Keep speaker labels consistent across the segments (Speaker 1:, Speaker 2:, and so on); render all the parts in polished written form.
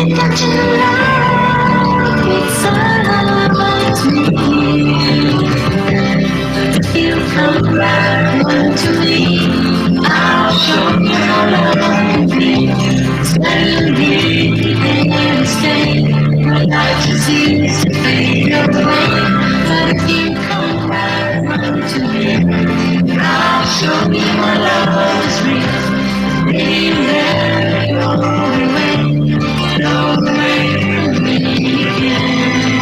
Speaker 1: Got to love inside me. If you come back, run to me. I'll show you how love me. Stand here and stay. My life is easy to fade away. But if you come back, run to me. I'll show you my love is real. Be there all the way, all the way from me again.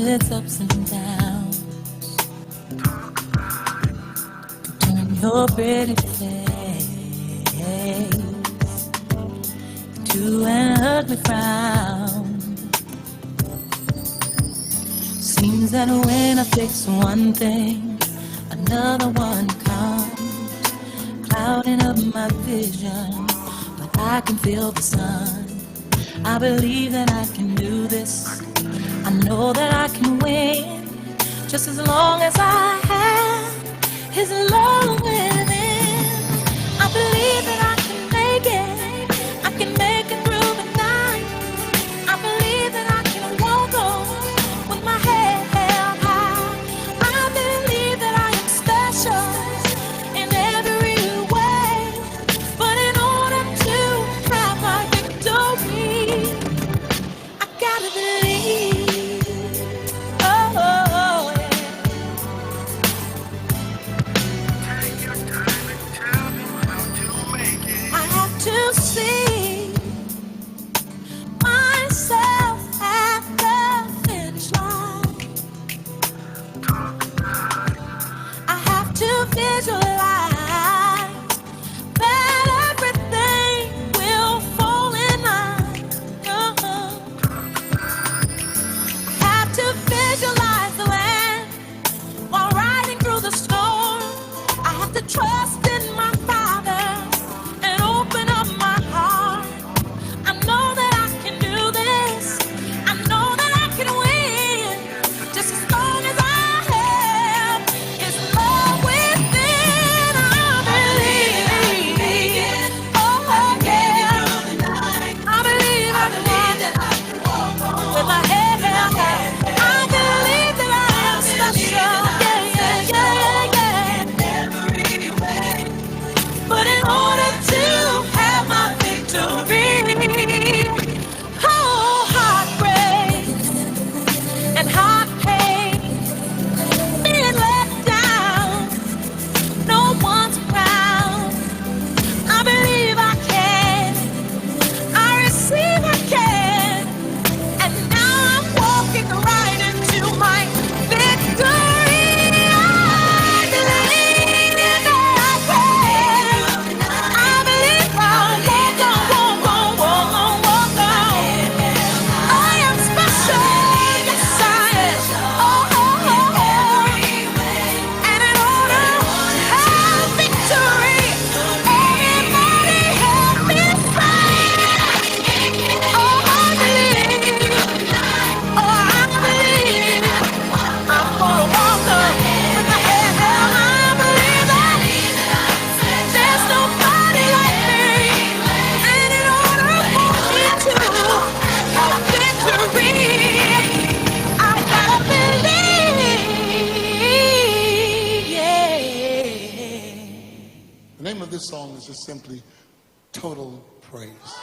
Speaker 2: its ups and downs. Turn your pretty face to an ugly frown. Seems that when I fix one thing, another one comes, clouding up my vision. But I can feel the sun. I believe that I can do this. I know that I can win, just as long as I have His love within. I believe that I can make it. I can make it through the night. I believe that I can walk on with my head held high. I believe that I am special in every way. But in order to have my victory, I gotta believe. Oh, yeah. I have to see myself at the finish line. I have to visualize that everything will fall in line. I have to visualize the land while riding through the storm. I have to trust in my Father and open up my heart. I know that I can do this. I know that I can win. Just as long as I have His love within, I believe. Oh, yeah. I believe I can walk with my head held high. I believe that I am special. Yeah, yeah, yeah, yeah. But in order to have my victory, oh, heartbreak and heart pain, being let down, no one's around. I believe I can. I receive I can. And now I'm walking right into my victory. I believe that I can. I believe I'll walk on. I am special. Yes, I am. And in order to have victory, everybody help me sing. Oh, I believe. Oh, I believe I'm gonna walk up with my head held. I believe that there's nobody like me. And in order for me to have victory, I gotta believe. Yeah.
Speaker 3: The name of this song is just simply Total Praise.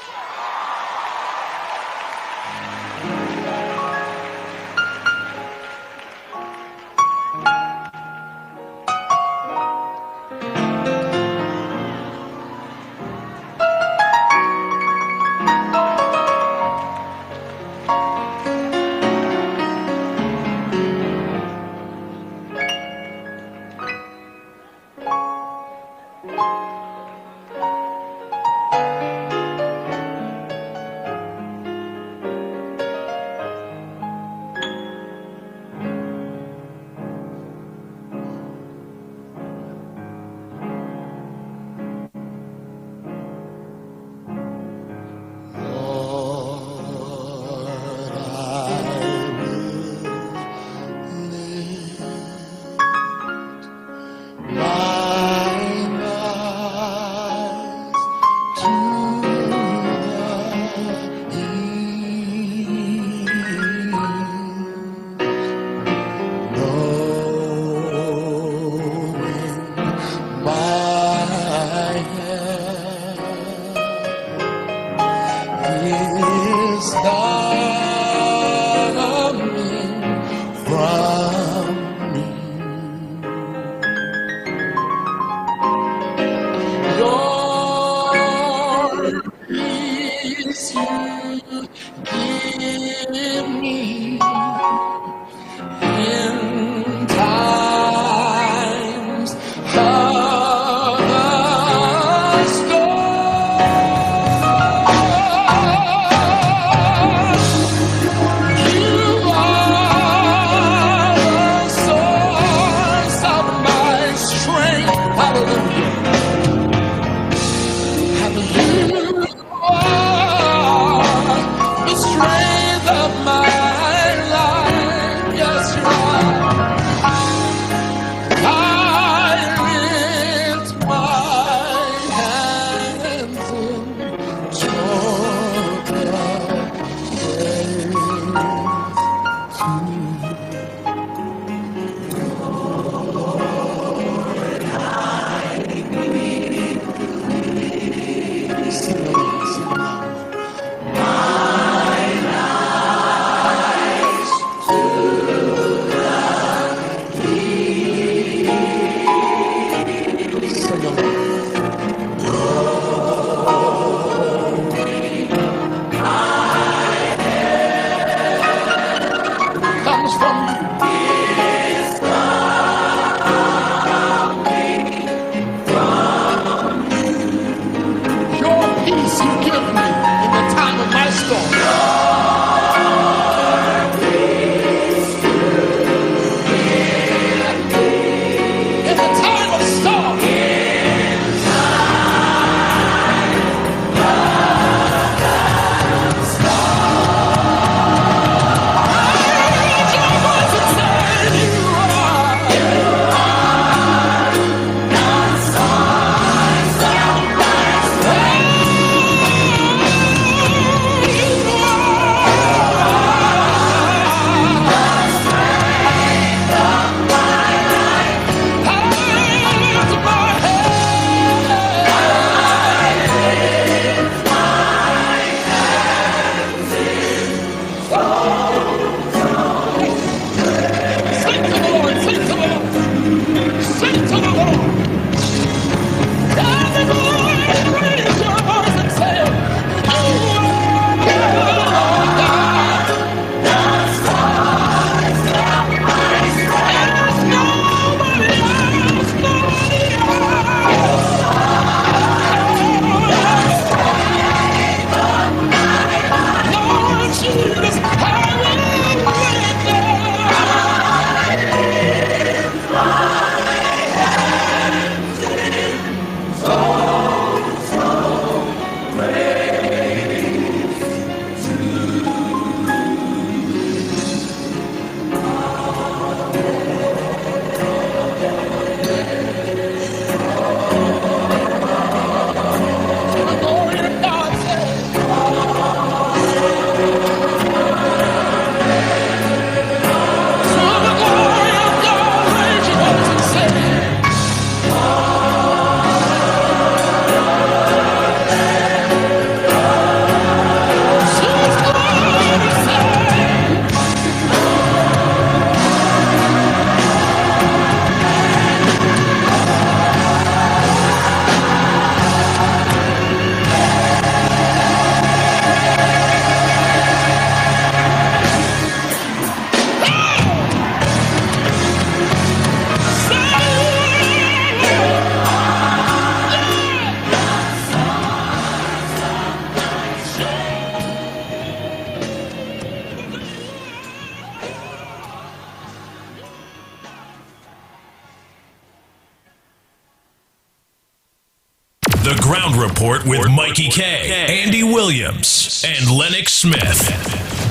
Speaker 4: The Ground Report with Mikey K, Andy Williams, and Lennox Smith.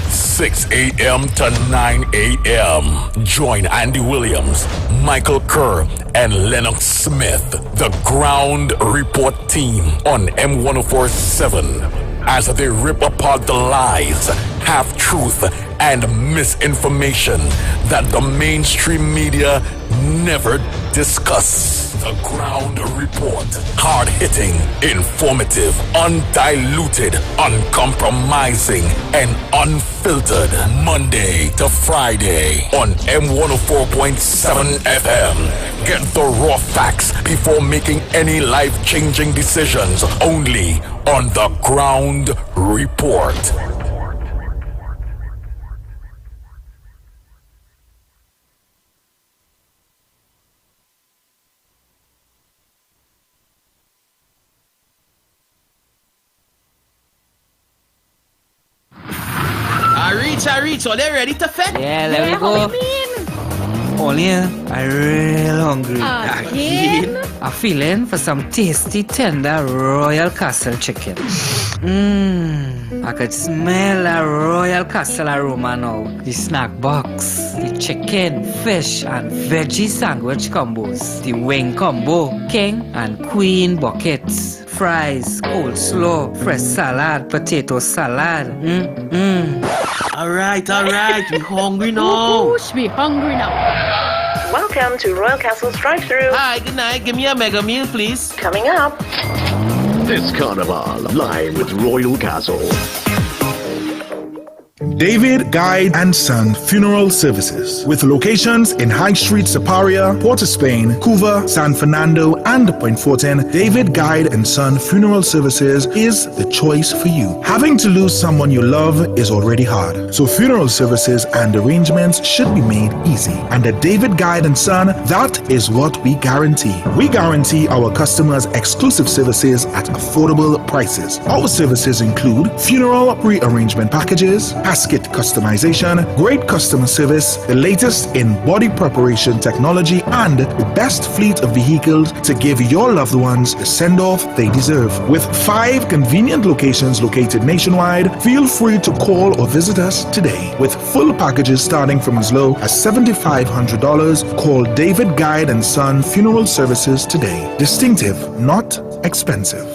Speaker 5: 6 a.m. to 9 a.m. Join Andy Williams, Michael Kerr, and Lennox Smith, the Ground Report team on M1047 as they rip apart the lies, half-truth, and misinformation that the mainstream media never discuss. The Ground Report. Hard-hitting, informative, undiluted, uncompromising, and unfiltered. Monday to Friday on M104.7 FM. Get the raw facts before making any life-changing decisions. Only on The Ground Report.
Speaker 6: I reach. Are they ready to fetch?
Speaker 7: Yeah, let me go. Only I'm real hungry.
Speaker 6: Again?
Speaker 7: I'm feeling for some tasty, tender Royal Castle chicken. I could smell a Royal Castle aroma now. The snack box, the chicken, fish, and veggie sandwich combos, the wing combo, king and queen buckets, fries, coleslaw, fresh salad, potato salad.
Speaker 6: All right. We hungry now.
Speaker 8: Push me hungry now.
Speaker 9: Welcome to Royal Castle's drive-thru.
Speaker 6: Hi, good night. Give me a mega meal, please.
Speaker 9: Coming up.
Speaker 10: This Carnival, live with Royal Castle.
Speaker 11: David Guide and Son Funeral Services, with locations in High Street, Siparia, Port of Spain, Couva, San Fernando, and Point Fortin. David Guide and Son Funeral Services is the choice for you. Having to lose someone you love is already hard, so funeral services and arrangements should be made easy. And at David Guide and Son, that is what we guarantee. We guarantee our customers exclusive services at affordable prices. Our services include funeral pre-arrangement packages, casket customization, great customer service, the latest in body preparation technology, and the best fleet of vehicles to give your loved ones the send-off they deserve. With 5 convenient locations located nationwide, feel free to call or visit us today. With full packages starting from as low as $7,500, call David Guide and Son Funeral Services today. Distinctive, not expensive.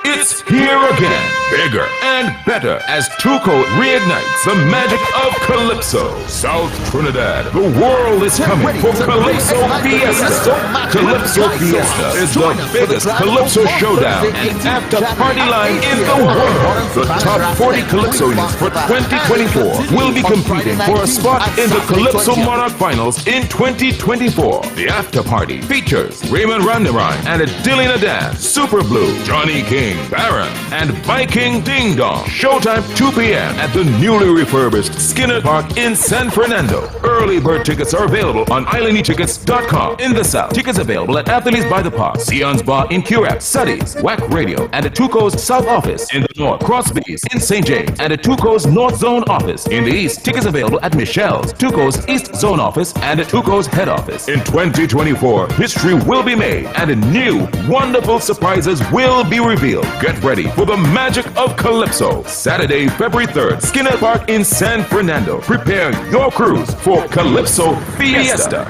Speaker 12: It's here again, bigger and better as Tuco reignites the magic of Calypso. South Trinidad, the world is coming for Calypso Fiesta. Calypso Fiesta is the biggest Calypso showdown and after-party line in the world. The top 40 Calypso units for 2024 will be competing for a spot in the Calypso Monarch Finals in 2024. The after-party features Raymond Randirine and Adelina Dan, Super Blue, Johnny King, Baron, and Viking Ding Dong. Showtime 2 p.m. at the newly refurbished Skinner Park in San Fernando. Early bird tickets are available on islandetickets.com. In the South, tickets available at Athletes by the Park, Sion's Bar in Currap, Suddy's, WAC Radio, and at Tuco's South Office. In the North, Crosby's in St. James, and at Tuco's North Zone Office. In the East, tickets available at Michelle's, Tuco's East Zone Office, and at Tuco's Head Office. In 2024, history will be made, and new, wonderful surprises will be revealed. Get ready for the magic of Calypso. Saturday, February 3rd, Skinner Park in San Fernando. Prepare your cruise for Calypso Fiesta.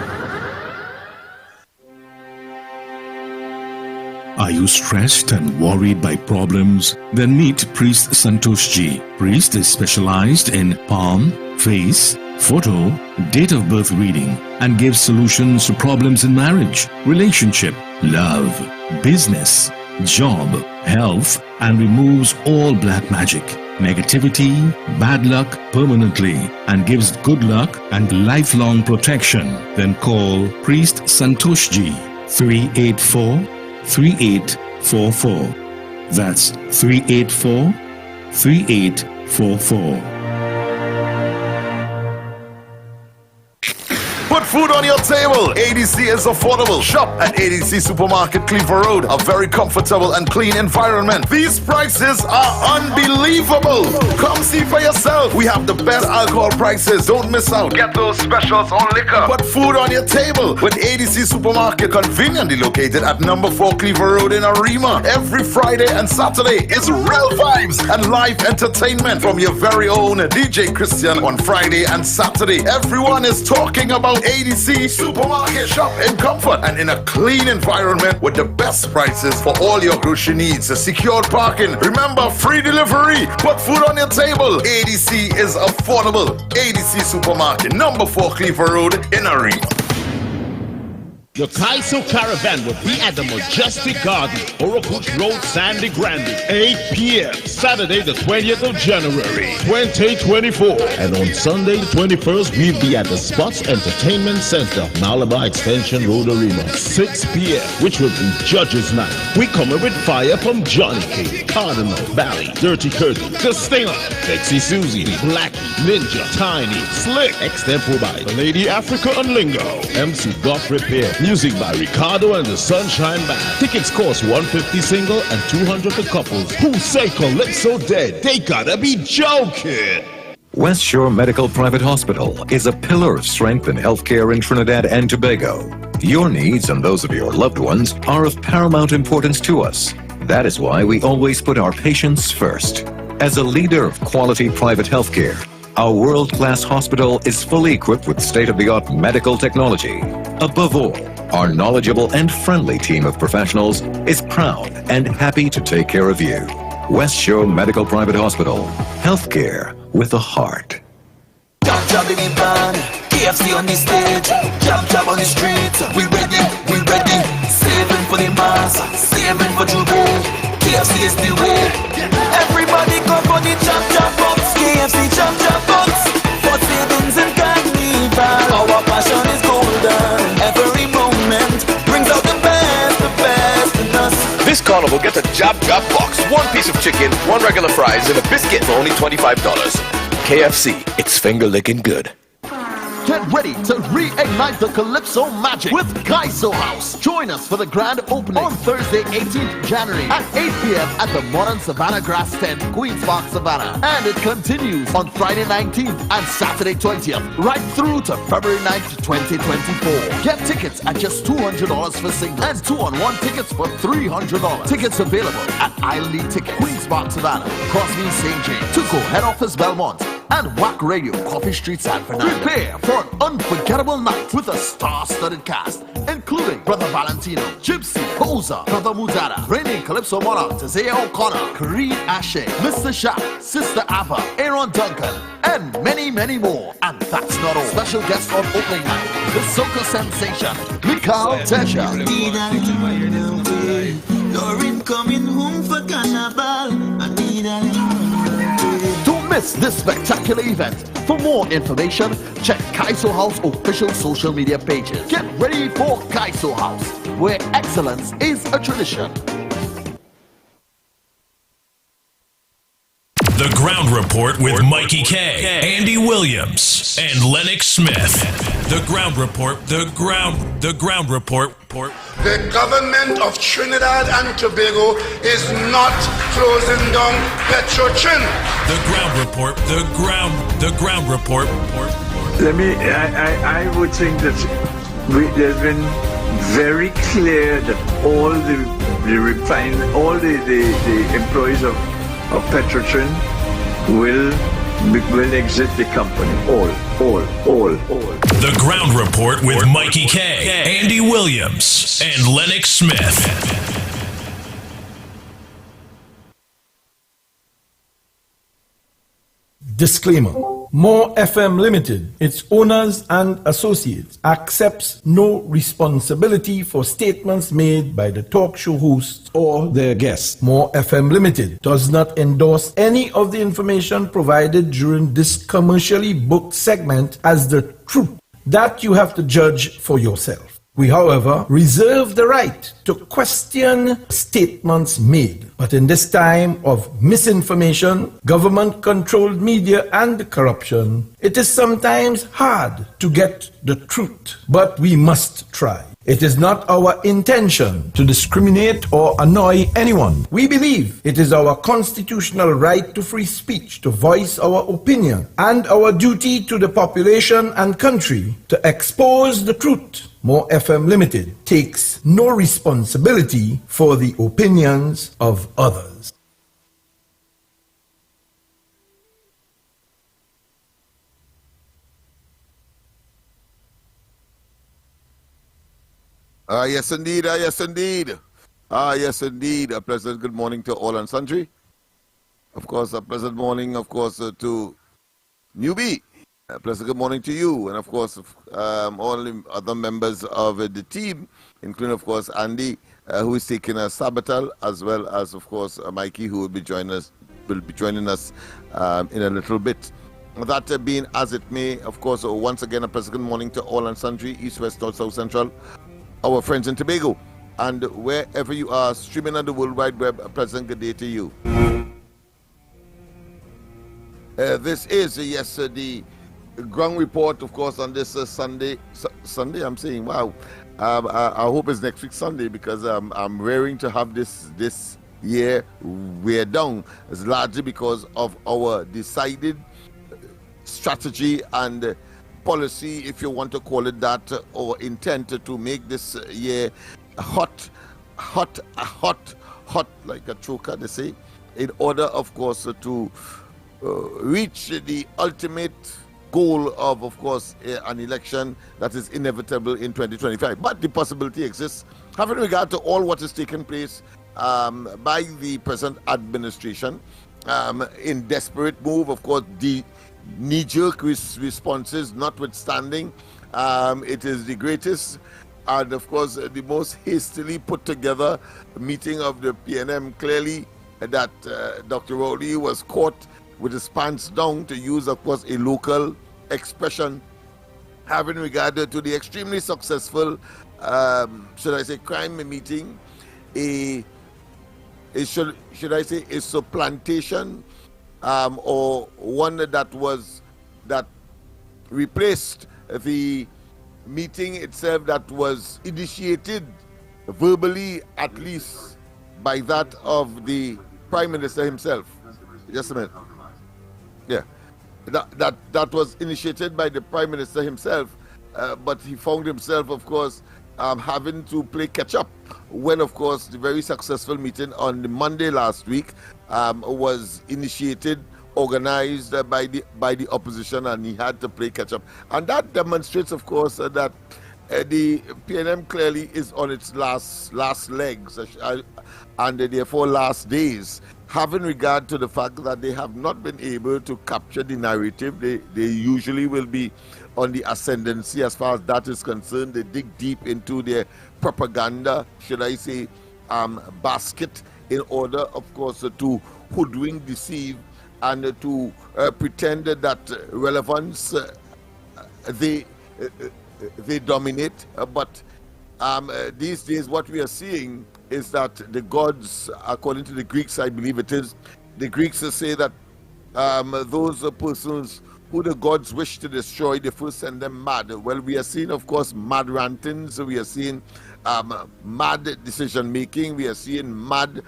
Speaker 13: Are you stressed and worried by problems? Then meet Priest Santosh Ji. Priest is specialized in palm, face, photo, date of birth reading, and gives solutions to problems in marriage, relationship, love, business, job, health, and removes all black magic, negativity, bad luck permanently, and gives good luck and lifelong protection. Then call Priest Santosh Ji 384-3844. That's 384-3844.
Speaker 10: Put food on your
Speaker 8: table. ADC is affordable. Shop at ADC Supermarket, Cleaver Road. A very comfortable and clean environment. These prices are unbelievable. Come see for yourself. We have the best alcohol prices. Don't miss out. Get those specials on liquor. Put food on your table with ADC Supermarket, conveniently located at number 4 Cleaver Road in Arima. Every Friday and Saturday is real vibes and live entertainment from your very own DJ Christian on Friday and Saturday. Everyone is talking about ADC Supermarket. Shop in comfort and in a clean environment with the best prices for all your grocery needs. Secured parking. Remember, free delivery. Put food on your table. ADC is affordable. ADC Supermarket, number 4 Cleaver Road in Arima.
Speaker 14: The Kaiso Caravan will be at the Majestic Garden, Orokuch Road, Sandy Grande, 8 p.m. Saturday, the 20th of January, 2024. And on Sunday, the 21st, we'll be at the Spots Entertainment Center, Malabar Extension Road Arena, 6 p.m., which will be Judges Night. We coming with fire from Johnny K, Cardinal, Valley, Dirty Curdy, The Stinger, Sexy Susie, Blackie, Ninja, Tiny, Slick, Extempo by Lady Africa and Lingo, MC Goth Repair. Music by Ricardo and the Sunshine Band. Tickets cost $150 single and $200 for couples. Who say Calypso dead? They gotta be joking.
Speaker 15: West Shore Medical Private Hospital is a pillar of strength in healthcare in Trinidad and Tobago. Your needs and those of your loved ones are of paramount importance to us. That is why we always put our patients first. As a leader of quality private healthcare, our world-class hospital is fully equipped with state-of-the-art medical technology. Above all, our knowledgeable and friendly team of professionals is proud and happy to take care of you. West Shore Medical Private Hospital. Healthcare with a heart.
Speaker 16: Jab jab in the band, KFC on the stage, jab jab on the street. We ready, saving for the mass, saving for Jubilee. KFC is the way. Everybody come for the jab jab box, KFC jab jab box. For savings and carnival, our passion is golden. Every moment brings out the best in us.
Speaker 10: This carnival, get a Jab Jab box. 1 piece of chicken, 1 regular fries, and a biscuit for only $25. KFC, it's finger licking good.
Speaker 14: Get ready to reignite the Calypso magic with Kaiso House. Join us for the grand opening on Thursday, 18th January at 8 p.m. at the Modern Savannah Grass Tent, Queens Park, Savannah. And it continues on Friday 19th and Saturday 20th, right through to February 9th, 2024. Get tickets at just $200 for singles and 2-on-1 tickets for $300. Tickets available at Island Ticket, Queens Park, Savannah, Crosby St. James, Tuco, Head Office, Belmont, and WAC Radio, Coffee Street, San Fernando. Prepare for an unforgettable night with a star-studded cast, including Brother Valentino, Gypsy, Posa, Brother Muzada, reigning Calypso Monarch, Tazea O'Connor, Kareem Ashe, Mr. Shaq, Sister Abba, Aaron Duncan, and many, many more. And that's not all. Special guest on opening night, the soca sensation, Mikal Tesha.
Speaker 16: Lauren coming home for carnival.
Speaker 14: Don't miss this spectacular event. For more information, check Kaiso House official social media pages. Get ready for Kaiso House, where excellence is a tradition.
Speaker 4: The Ground Report with Mikey K, Andy Williams, and Lennox Smith. The Ground Report, the Ground Report.
Speaker 3: The government of Trinidad and Tobago is not closing down Petrotrin.
Speaker 4: The Ground Report, the Ground Report.
Speaker 17: I would think that there's been very clear that all the employees of Petrotrin will exit the company. All.
Speaker 4: The Ground Report with Mikey K, Andy Williams, and Lennox Smith.
Speaker 18: Disclaimer. More FM Limited, its owners and associates, accepts no responsibility for statements made by the talk show hosts or their guests. More FM Limited does not endorse any of the information provided during this commercially booked segment as the truth. That you have to judge for yourself. We, however, reserve the right to question statements made. But in this time of misinformation, government-controlled media and corruption, it is sometimes hard to get the truth. But we must try. It is not our intention to discriminate or annoy anyone. We believe it is our constitutional right to free speech to voice our opinion and our duty to the population and country to expose the truth. More FM Limited takes no responsibility for the opinions of others.
Speaker 19: Yes, indeed. Yes, indeed. Yes, indeed. A pleasant good morning to all and sundry. Of course, a pleasant morning, of course, to Newbie. A pleasant good morning to you. And, of course, all the other members of the team, including, of course, Andy, who is taking a sabbatal, as well as, of course, Mikey, who will be joining us in a little bit. That being as it may, of course, once again, a pleasant good morning to all and sundry, East, West, North, South, Central, our friends in Tobago, and wherever you are streaming on the World Wide Web, a pleasant good day to you. This is, yes, the ground report, of course, on this Sunday. Sunday, I'm saying, wow. I hope it's next week Sunday, because I'm raring to have this year wear down. It's largely because of our decided strategy and policy, if you want to call it that, or intent to make this year hot, like a choker, they say, in order, of course, to reach the ultimate goal of course, an election that is inevitable in 2025. But the possibility exists, having regard to all what is taking place by the present administration, in desperate move, of course, the knee-jerk responses notwithstanding, it is the greatest and, of course, the most hastily put together meeting of the PNM. Clearly, that Dr. Rowley was caught with his pants down, to use, of course, a local expression, having regard to the extremely successful, should I say, crime meeting, should I say, a supplantation, or one that replaced the meeting itself that was initiated verbally, at least, by that of the Prime Minister himself. Just a minute. Yeah, that was initiated by the Prime Minister himself, but he found himself, of course, having to play catch up when, of course, the very successful meeting on the Monday last week was initiated, organized by the opposition, and he had to play catch up. And that demonstrates, of course, that the PNM clearly is on its last legs, and therefore last days, having regard to the fact that they have not been able to capture the narrative. They usually will be on the ascendancy as far as that is concerned. They dig deep into their propaganda, should I say, basket, in order, of course, to hoodwink, deceive, and to pretend that relevance they dominate. But these days, what we are seeing is that the gods, according to the Greeks, I believe it is, the Greeks say that those persons who the gods wish to destroy, they first send them mad. Well, we are seeing, of course, mad rantings. We are seeing mad decision making. We are seeing mad,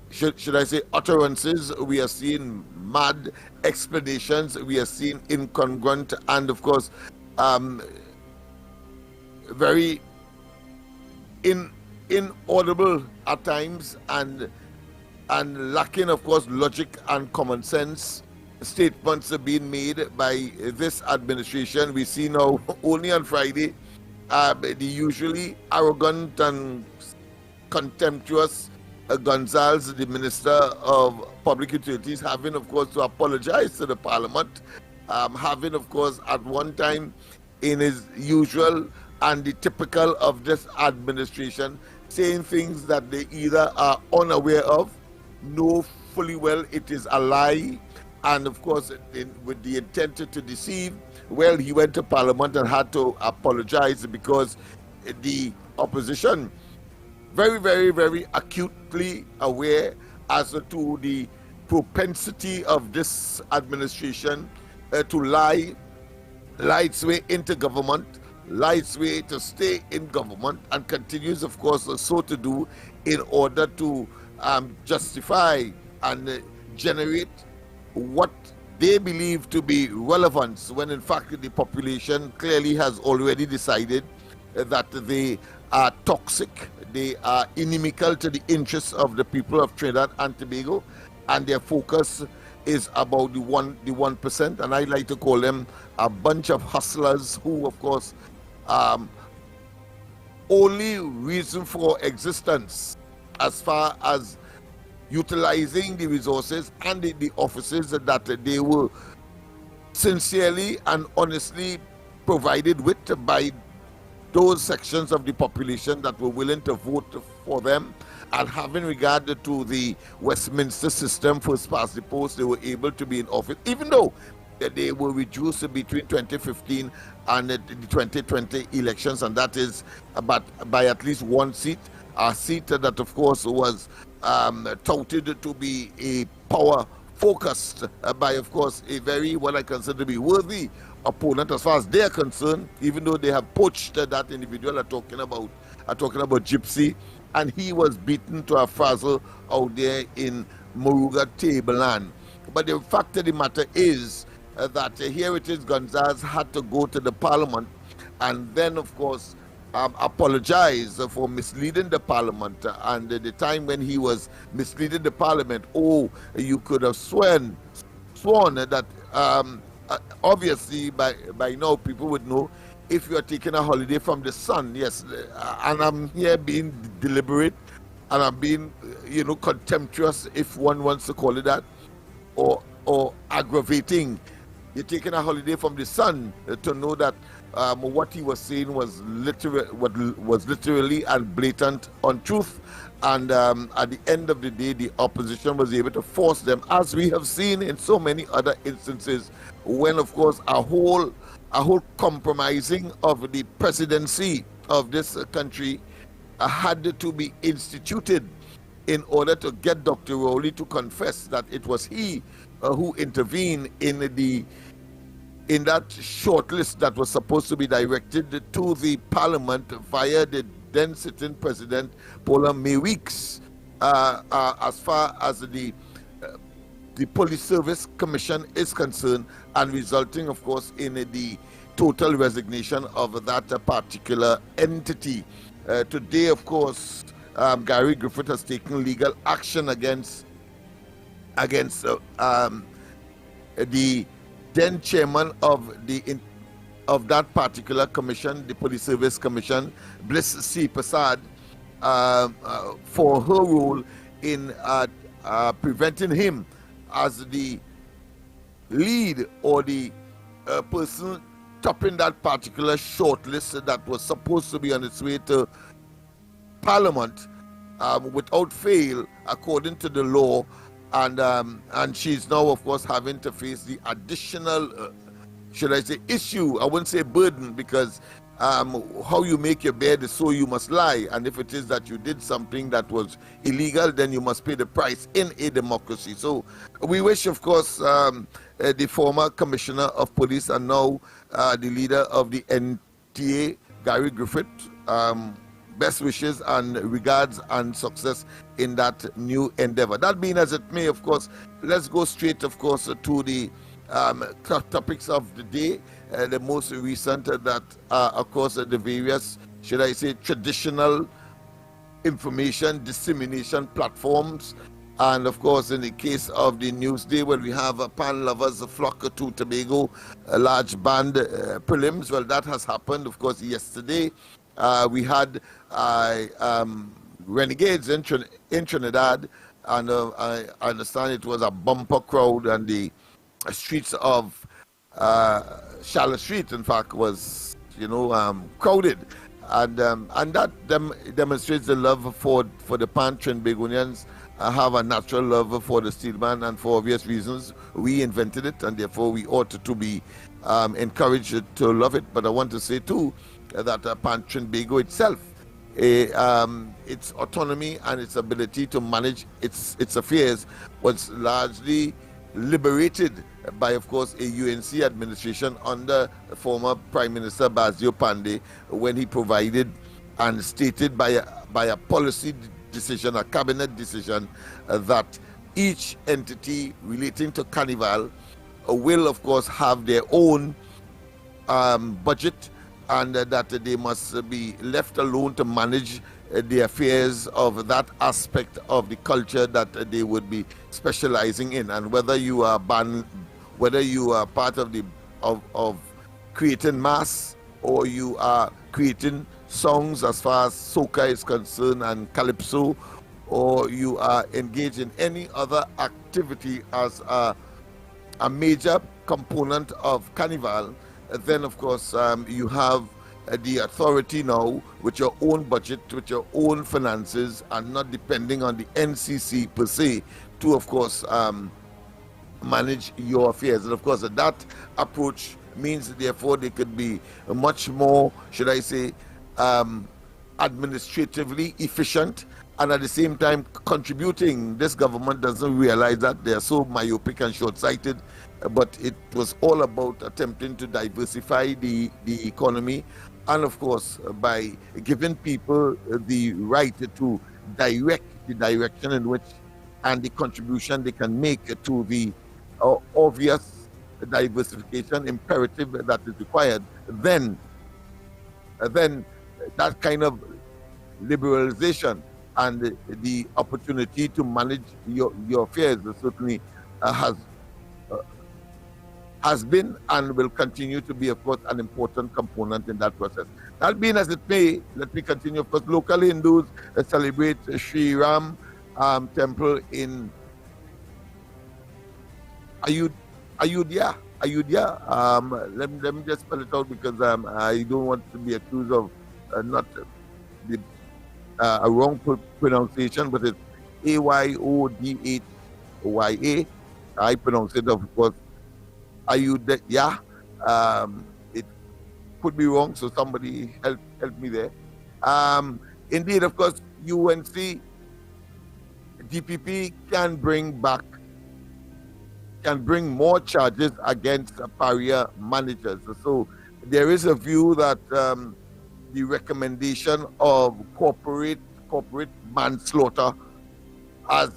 Speaker 19: should I say, utterances. We are seeing mad explanations. We are seeing incongruent and, of course, very inaudible at times, and lacking, of course, logic and common sense statements are being made by this administration. We see now only on Friday the usually arrogant and contemptuous Gonzalez, the Minister of Public Utilities, having, of course, to apologize to the Parliament, having, of course, at one time, in his usual and the typical of this administration, saying things that they either are unaware of, know fully well it is a lie, and, of course, with the intent to deceive. Well, he went to Parliament and had to apologize because the opposition very, very, very acutely aware as to the propensity of this administration to lie its way into government, lie its way to stay in government, and continues, of course, so to do in order to justify and generate what they believe to be relevance, when in fact the population clearly has already decided that they are toxic, they are inimical to the interests of the people of Trinidad and Tobago, and their focus is about the 1%, and I like to call them a bunch of hustlers who, of course, only reason for existence as far as utilizing the resources and the offices that they were sincerely and honestly provided with by those sections of the population that were willing to vote for them. And having regard to the Westminster system, first past the post, they were able to be in office, even though they were reduced between 2015 and the 2020 elections, and that is by at least one seat, a seat that, of course, was touted to be a power focused by, of course, a very, what I consider to be worthy opponent as far as they are concerned, even though they have poached that individual are talking about Gypsy, and he was beaten to a frazzle out there in Moruga Tableland. But the fact of the matter is that here it is, Gonzalez had to go to the parliament and then, of course, apologize for misleading the parliament. And the time when he was misleading the parliament, you could have sworn that obviously by now people would know if you are taking a holiday from the sun. Yes, and I'm here being deliberate, and I'm being, contemptuous, if one wants to call it that, or aggravating. You're taking a holiday from the sun to know that what he was saying was literally and blatant untruth. And at the end of the day, the opposition was able to force them, as we have seen in so many other instances, when, of course, a whole compromising of the presidency of this country had to be instituted in order to get Dr. Rowley to confess that it was he who intervened in that shortlist that was supposed to be directed to the parliament via the then sitting president Paula May Weeks, as far as the Police Service Commission is concerned, and resulting, of course, in the total resignation of that particular entity. Today, of course, Gary Griffith has taken legal action against the then chairman of that particular commission, the Police Service Commission, Bliss C. Prasad, for her role in preventing him as the lead or the person topping that particular shortlist that was supposed to be on its way to Parliament without fail, according to the law. And she's now, of course, having to face the additional, should I say, issue. I wouldn't say burden, because how you make your bed is so you must lie. And if it is that you did something that was illegal, then you must pay the price in a democracy. So we wish, of course, the former commissioner of police and now the leader of the NTA, Gary Griffith, best wishes and regards and success in that new endeavor. That being as it may, of course, let's go straight, of course, to the topics of the day. The most recent that of course, the various, should I say, traditional information dissemination platforms. And of course, in the case of the Newsday, where we have pan lovers flock to Tobago, a large band prelims, well, that has happened, of course, yesterday. We had renegades in Trinidad, and I understand it was a bumper crowd, and the streets of Charlotte Street, in fact, was crowded, and that demonstrates the love for the Pan Trinbagonians. Have a natural love for the Steelman, and for obvious reasons we invented it, and therefore we ought to be encouraged to love it. But I want to say too that Trinbago itself, its autonomy and its ability to manage its affairs was largely liberated by, of course, a UNC administration under former Prime Minister Basio Pandey, when he provided and stated by a policy decision, a cabinet decision, that each entity relating to Carnival will, of course, have their own budget, and that they must be left alone to manage the affairs of that aspect of the culture that they would be specializing in. And whether you are part of the of creating mass, or you are creating songs as far as soca is concerned and calypso, or you are engaged in any other activity as a major component of Carnival, then of course you have the authority now with your own budget, with your own finances, and not depending on the NCC per se to, of course, manage your affairs. And of course, that approach means, therefore, they could be much more, should I say, administratively efficient, and at the same time contributing. This government doesn't realize that they are so myopic and short-sighted, but it was all about attempting to diversify the economy, and of course by giving people the right to direct the direction in which and the contribution they can make to the obvious diversification imperative that is required. Then that kind of liberalization and the opportunity to manage your affairs certainly has been and will continue to be, of course, an important component in that process. That being as it may, let me continue. Of course, local Hindus celebrate Sri Ram temple in Ayodhya. Let me just spell it out, because I don't want to be accused of not a wrong pronunciation, but it's Ayodhya. I pronounce it, of course, Ayodhya. It could be wrong, so somebody help me there. Indeed, of course, UNC DPP can bring more charges against pariah managers. So there is a view that the recommendation of corporate manslaughter, as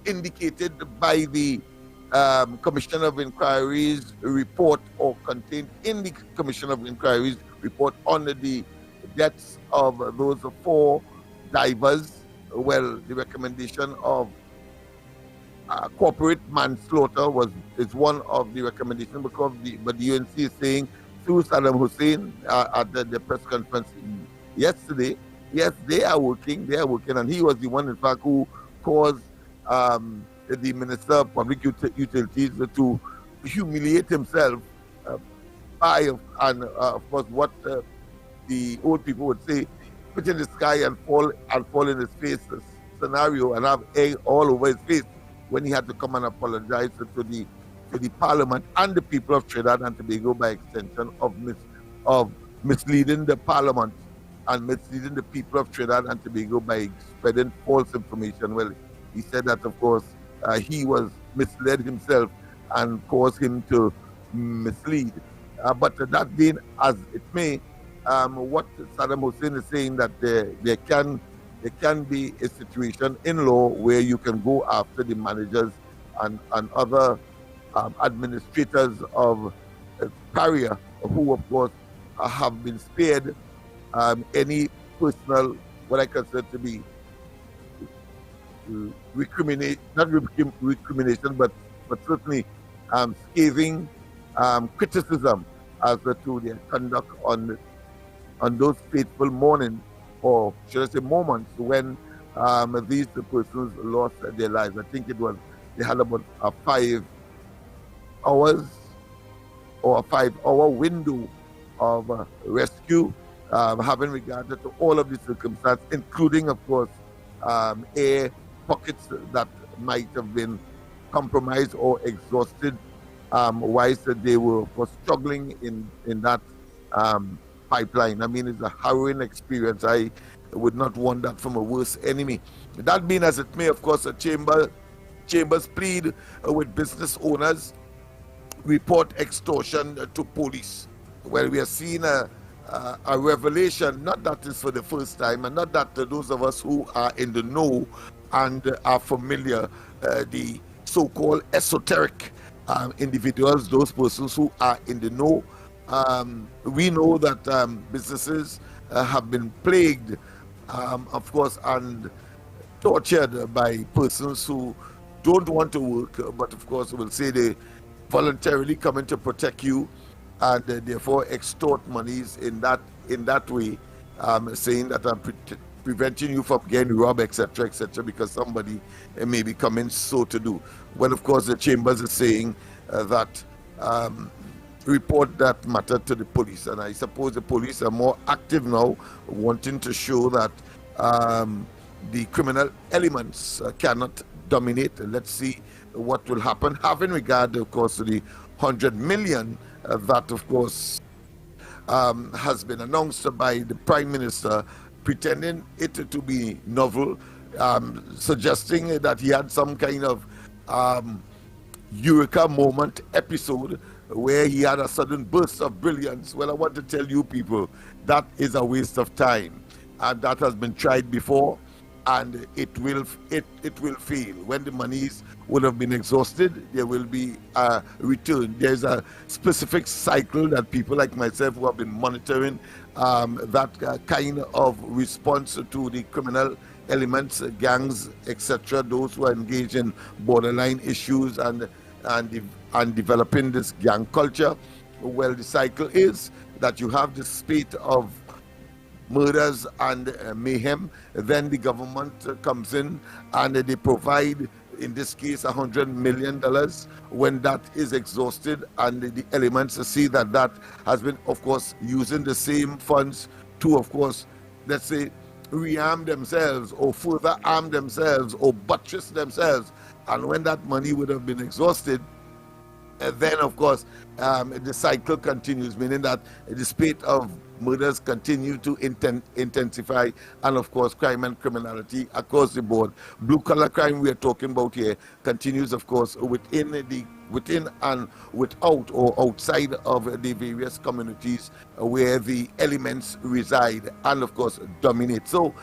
Speaker 19: indicated by the Commission of Inquiry's report, or contained in the Commission of Inquiry's report on the deaths of those 4 divers. Well, the recommendation of corporate manslaughter is one of the recommendations, but the UNC is saying through Saddam Hussein at the press conference yesterday, yes, they are working, and he was the one, in fact, who caused the Minister of Public Utilities to humiliate himself by, of course, what the old people would say, put in the sky and fall in his face scenario, and have egg all over his face, when he had to come and apologize to the Parliament and the people of Trinidad and Tobago, by extension of misleading the Parliament and misleading the people of Trinidad and Tobago by spreading false information. Well, he said that, of course, he was misled himself and caused him to mislead. But that being as it may, what Saddam Hussein is saying, that there can be a situation in law where you can go after the managers and other administrators of pariah, who, of course, have been spared any personal, what I consider to be recrimination, but certainly scathing criticism as to their conduct on those fateful mornings, or should I say moments, when these persons lost their lives. I think they had about 5 hours or a 5-hour window of rescue, having regard to all of the circumstances, including, of course, air pockets that might have been compromised or exhausted whilst they were, of course, struggling in that pipeline. I mean, it's a harrowing experience. I would not want that from a worse enemy. That being as it may, of course, the chambers plead with business owners, report extortion to police. Well, we are seeing a revelation, not that is for the first time, and not that those of us who are in the know and are familiar, the so-called esoteric individuals, those persons who are in the know. We know that businesses have been plagued, of course, and tortured by persons who don't want to work, but of course will say they voluntarily come in to protect you, and therefore extort monies in that way, saying that I'm preventing you from getting robbed, etc., because somebody may be coming so to do. Well, of course, the chambers is saying that report that matter to the police, and I suppose the police are more active now, wanting to show that the criminal elements cannot dominate. Let's see what will happen, having regard, of course, to the 100 million that, of course, has been announced by the Prime Minister, pretending it to be novel, suggesting that he had some kind of eureka moment episode where he had a sudden burst of brilliance. Well, I want to tell you people, that is a waste of time, and that has been tried before, and it will fail. When the monies would have been exhausted, there will be a return. There's a specific cycle that people like myself who have been monitoring that kind of response to the criminal elements, gangs, etc., those who are engaged in borderline issues and developing this gang culture. Well, the cycle is that you have this spate of murders and mayhem. Then the government comes in and they provide, in this case, $100 million. When that is exhausted and the elements see that that has been, of course, using the same funds to, of course, let's say, rearm themselves or further arm themselves or buttress themselves, and when that money would have been exhausted, then of course the cycle continues, meaning that the spate of murders continue to intensify, and of course crime and criminality across the board. Blue collar crime we are talking about here continues, of course, within and without or outside of the various communities where the elements reside and of course dominate. So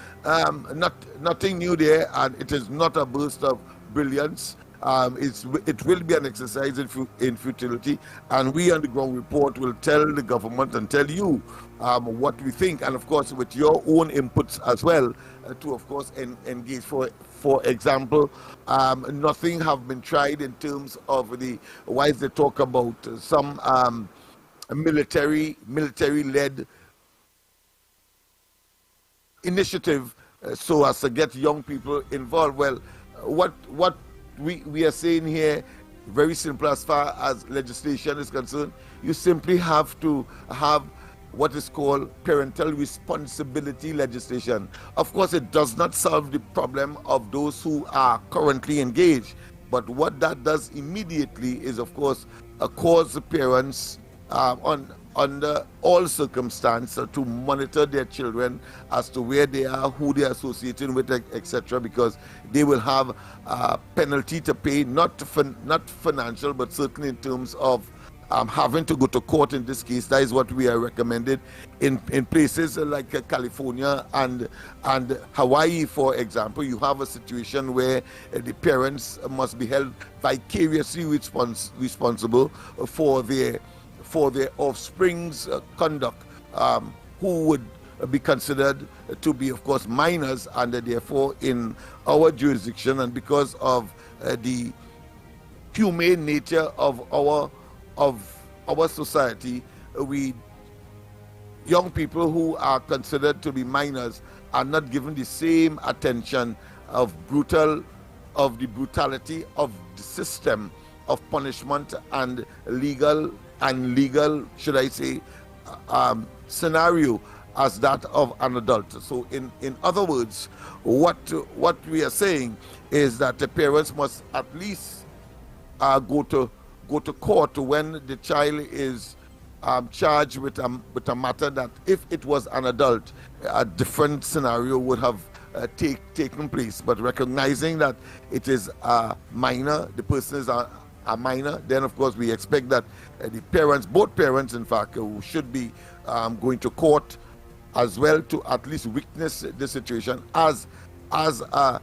Speaker 19: nothing new there, and it is not a burst of brilliance. It will be an exercise in futility, and we on the ground report will tell the government and tell you what we think, and of course with your own inputs as well, to of course engage. For example, nothing have been tried in terms of the, why they talk about some military-led initiative so as to get young people involved. Well, what we are saying here, very simple as far as legislation is concerned. You simply have to have what is called parental responsibility legislation. Of course, it does not solve the problem of those who are currently engaged, but what that does immediately is, of course, cause the parents under all circumstances to monitor their children as to where they are, who they are associating with, etc., because they will have a penalty to pay, not financial, but certainly in terms of having to go to court. In this case, that is what we are recommended in places like California and Hawaii, for example. You have a situation where the parents must be held vicariously responsible for their offspring's conduct, who would be considered to be, of course, minors, and therefore in our jurisdiction, and because of the humane nature of our society, young people who are considered to be minors are not given the same attention of the brutality of the system of punishment and legal, should I say, scenario as that of an adult. So in other words, what we are saying is that the parents must at least go to court when the child is charged with a matter that if it was an adult, a different scenario would have taken place. But recognizing that it is a minor, the person is a minor, then of course we expect that the parents, both parents in fact, who should be going to court as well to at least witness the situation as a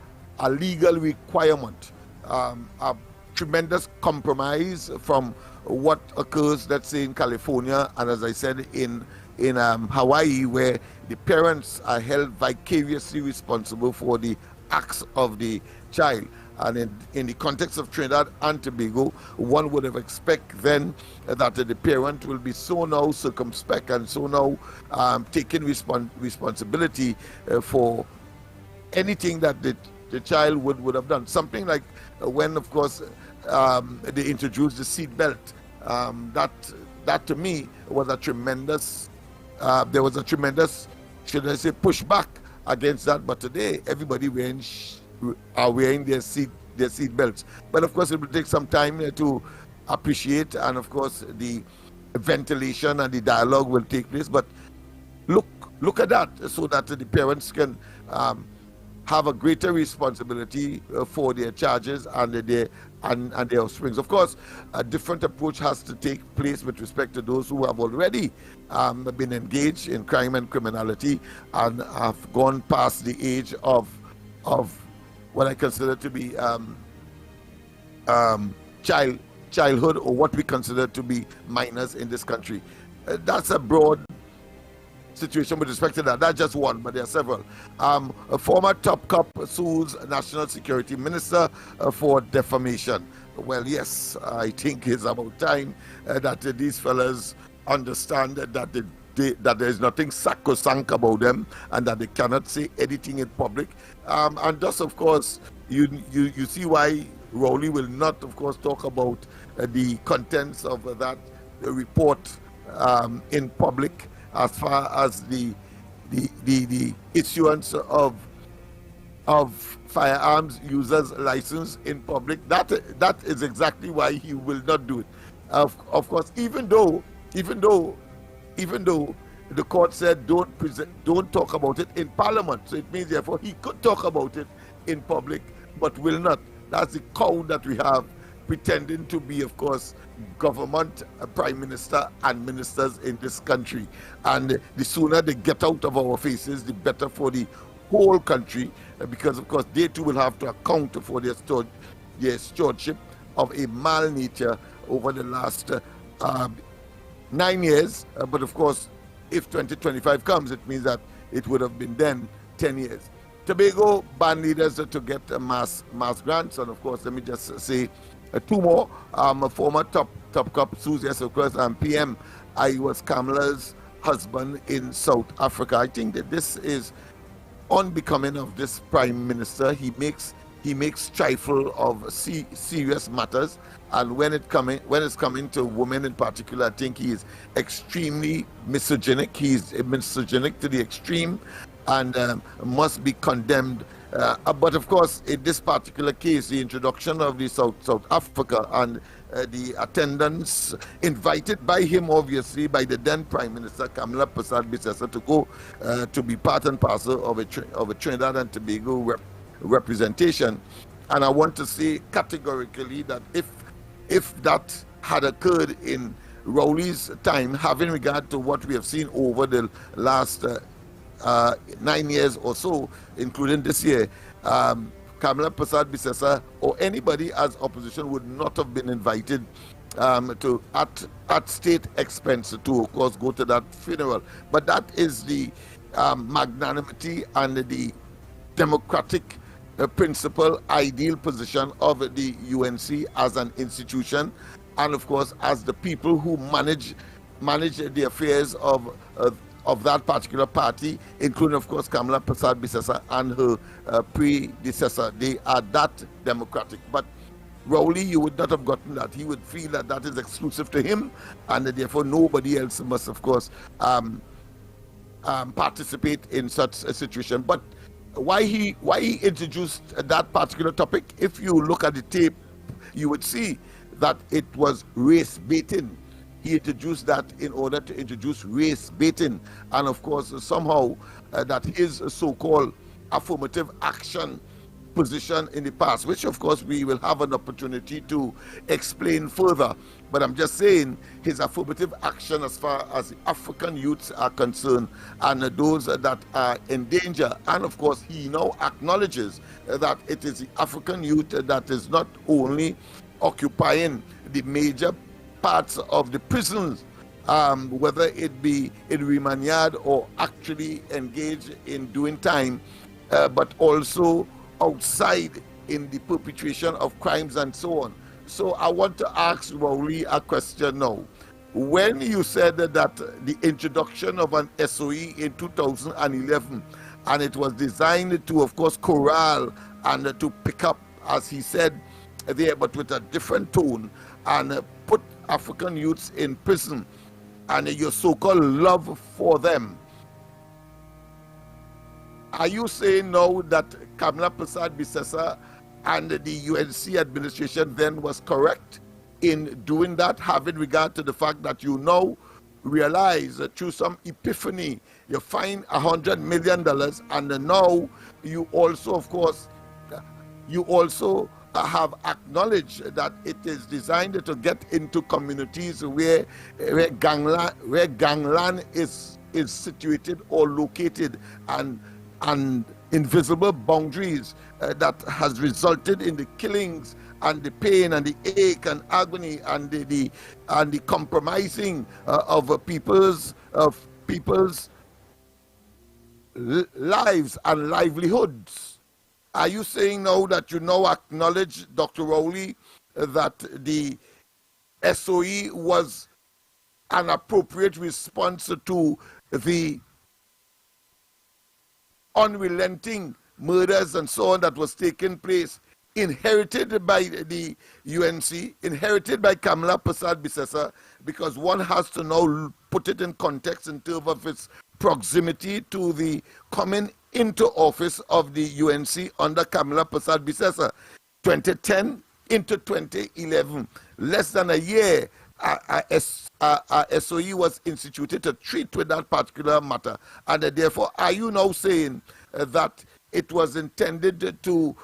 Speaker 19: legal requirement, a tremendous compromise from what occurs, let's say, in California, and as I said, in Hawaii, where the parents are held vicariously responsible for the acts of the child. And in the context of Trinidad and Tobago, one would have expected then that the parent will be so now circumspect and so now taking responsibility for anything that the child would have done. Something like when, of course, they introduced the seat belt. That to me was a tremendous, there was a tremendous, should I say, pushback against that. But today, everybody are wearing their seat belts. But of course, it will take some time to appreciate, and of course, the ventilation and the dialogue will take place. But look at that, so that the parents can have a greater responsibility for their charges and their offsprings. Of course, a different approach has to take place with respect to those who have already been engaged in crime and criminality and have gone past the age of what I consider to be childhood, or what we consider to be minors in this country. That's a broad situation with respect to that. That's just one, but there are several. A former top cop sues National Security Minister for defamation. Well, yes, I think it's about time that these fellas understand that that there is nothing sacrosanct about them and that they cannot say anything in public. And thus, of course, you see why Rowley will not, of course, talk about the contents of that report in public, as far as the issuance of firearms users license in public. That is exactly why he will not do it. Of course, even though the court said don't talk about it in Parliament, so it means therefore he could talk about it in public, but will not. That's the cow that we have, pretending to be, of course, government, prime minister, and ministers in this country. And the sooner they get out of our faces, the better for the whole country, because, of course, they too will have to account for their stewardship of a mal nature over the last 9 years. But, of course, if 2025 comes, it means that it would have been then 10 years. Tobago band leaders to get mass grants, and of course, let me just say two more. A former top cop sues, yes, of course, PM I was Kamala's husband in South Africa. I think that this is unbecoming of this prime minister. He makes trifle of serious matters, and when it's coming to women in particular, I think he is extremely misogynic. He's misogynic to the extreme, and must be condemned. But of course, in this particular case, the introduction of the South Africa and the attendance invited by him, obviously, by the then Prime Minister Kamala Persad-Bissessar, to go to be part and parcel of a Trinidad and Tobago representation. And I want to say categorically that if that had occurred in Rowley's time, having regard to what we have seen over the last 9 years or so, including this year, Kamala Persad-Bissessar or anybody as opposition would not have been invited to at state expense to, of course, go to that funeral. But that is the magnanimity and the democratic principle, ideal position of the UNC as an institution, and of course as the people who manage the affairs of that particular party, including, of course, Kamala Persad-Bissessar and her predecessor. They are that democratic. But Rowley, you would not have gotten that. He would feel that that is exclusive to him, and that therefore nobody else must, of course, participate in such a situation. But why he introduced that particular topic, if you look at the tape, you would see that it was race baiting. he introduced that in order to introduce race baiting. And of course, somehow that his so-called affirmative action position in the past, which of course we will have an opportunity to explain further. But I'm just saying his affirmative action as far as the African youths are concerned and those that are in danger. And of course, he now acknowledges that it is the African youth that is not only occupying the major parts of the prisons, whether it be in remand yard or actually engaged in doing time, but also outside in the perpetration of crimes and so on. So I want to ask Rowley a question now. When you said that the introduction of an SOE in 2011, and it was designed to, of course, corral and to pick up, as he said there, but with a different tone, and put African youths in prison, and your so-called love for them, are you saying now that Kamla Prasad Bisesa and the UNC administration then was correct in doing that, having regard to the fact that you now realize that through some epiphany you find $100 million, and now you also, of course, you also have acknowledged that it is designed to get into communities where gangland is situated or located, and invisible boundaries that has resulted in the killings and the pain and the ache and agony and the compromising of people's lives and livelihoods. Are you saying now that you now acknowledge, Dr. Rowley, that the SOE was an appropriate response to the unrelenting murders and so on that was taking place, inherited by the UNC, inherited by Kamla Prasad Bisesa, because one has to now put it in context in terms of its proximity to the coming into office of the UNC under Kamla Prasad Bisesa, 2010 into 2011, less than a year. SOE was instituted to treat with that particular matter, and therefore are you now saying that it was intended to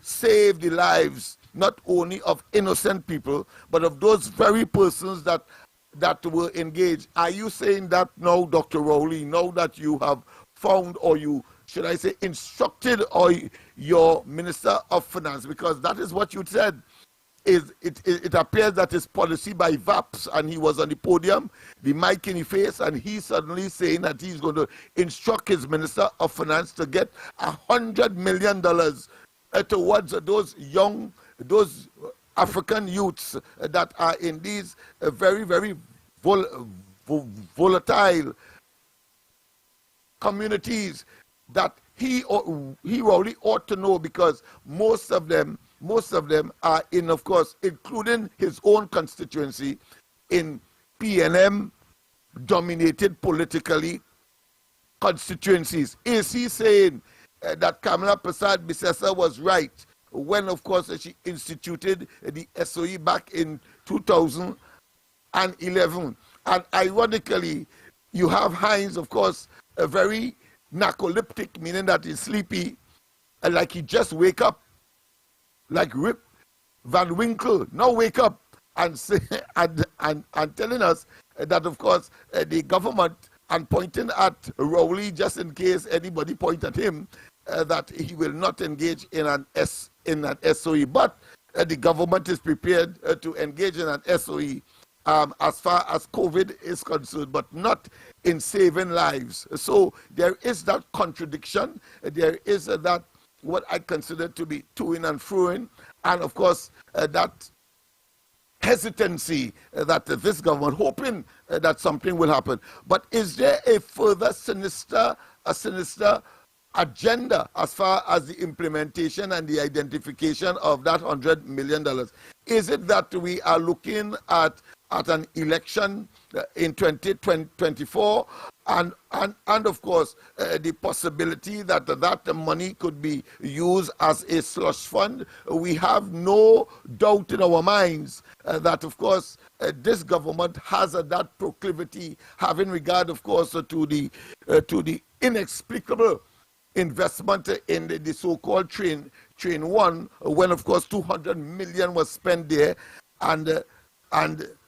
Speaker 19: save the lives not only of innocent people but of those very persons that were engaged? Are you saying that now, Dr. Rowley, now that you have found, or you should I say instructed, or your Minister of Finance, because that is what you said, it appears that his policy by VAPS, and he was on the podium, the mic in his face, and he's suddenly saying that he's going to instruct his Minister of Finance to get $100 million towards those African youths that are in these very, very volatile communities, that he really ought to know, because most of them are in, of course, including his own constituency, in PNM dominated politically constituencies. Is he saying that Kamla Prasad Bisesa was right when, of course, she instituted the SOE back in 2011? And ironically, you have Hines, of course, a very narcoleptic, meaning that he's sleepy, like he just wake up, like Rip Van Winkle, now wake up and say, and telling us that, of course, the government, and pointing at Rowley just in case anybody point at him, that he will not engage in an SOE, but the government is prepared to engage in an SOE as far as COVID is concerned, but not in saving lives. So there is that contradiction. There is that what I consider to be to-ing and fro-ing, and of course that hesitancy that this government hoping that something will happen. But is there a further sinister agenda as far as the implementation and the identification of that $100 million? Is it that we are looking at an election in 2024, and of course the possibility that that money could be used as a slush fund. We have no doubt in our minds that of course this government has that proclivity, having regard of course to the inexplicable investment in the so-called train 1, when of course 200 million was spent there, and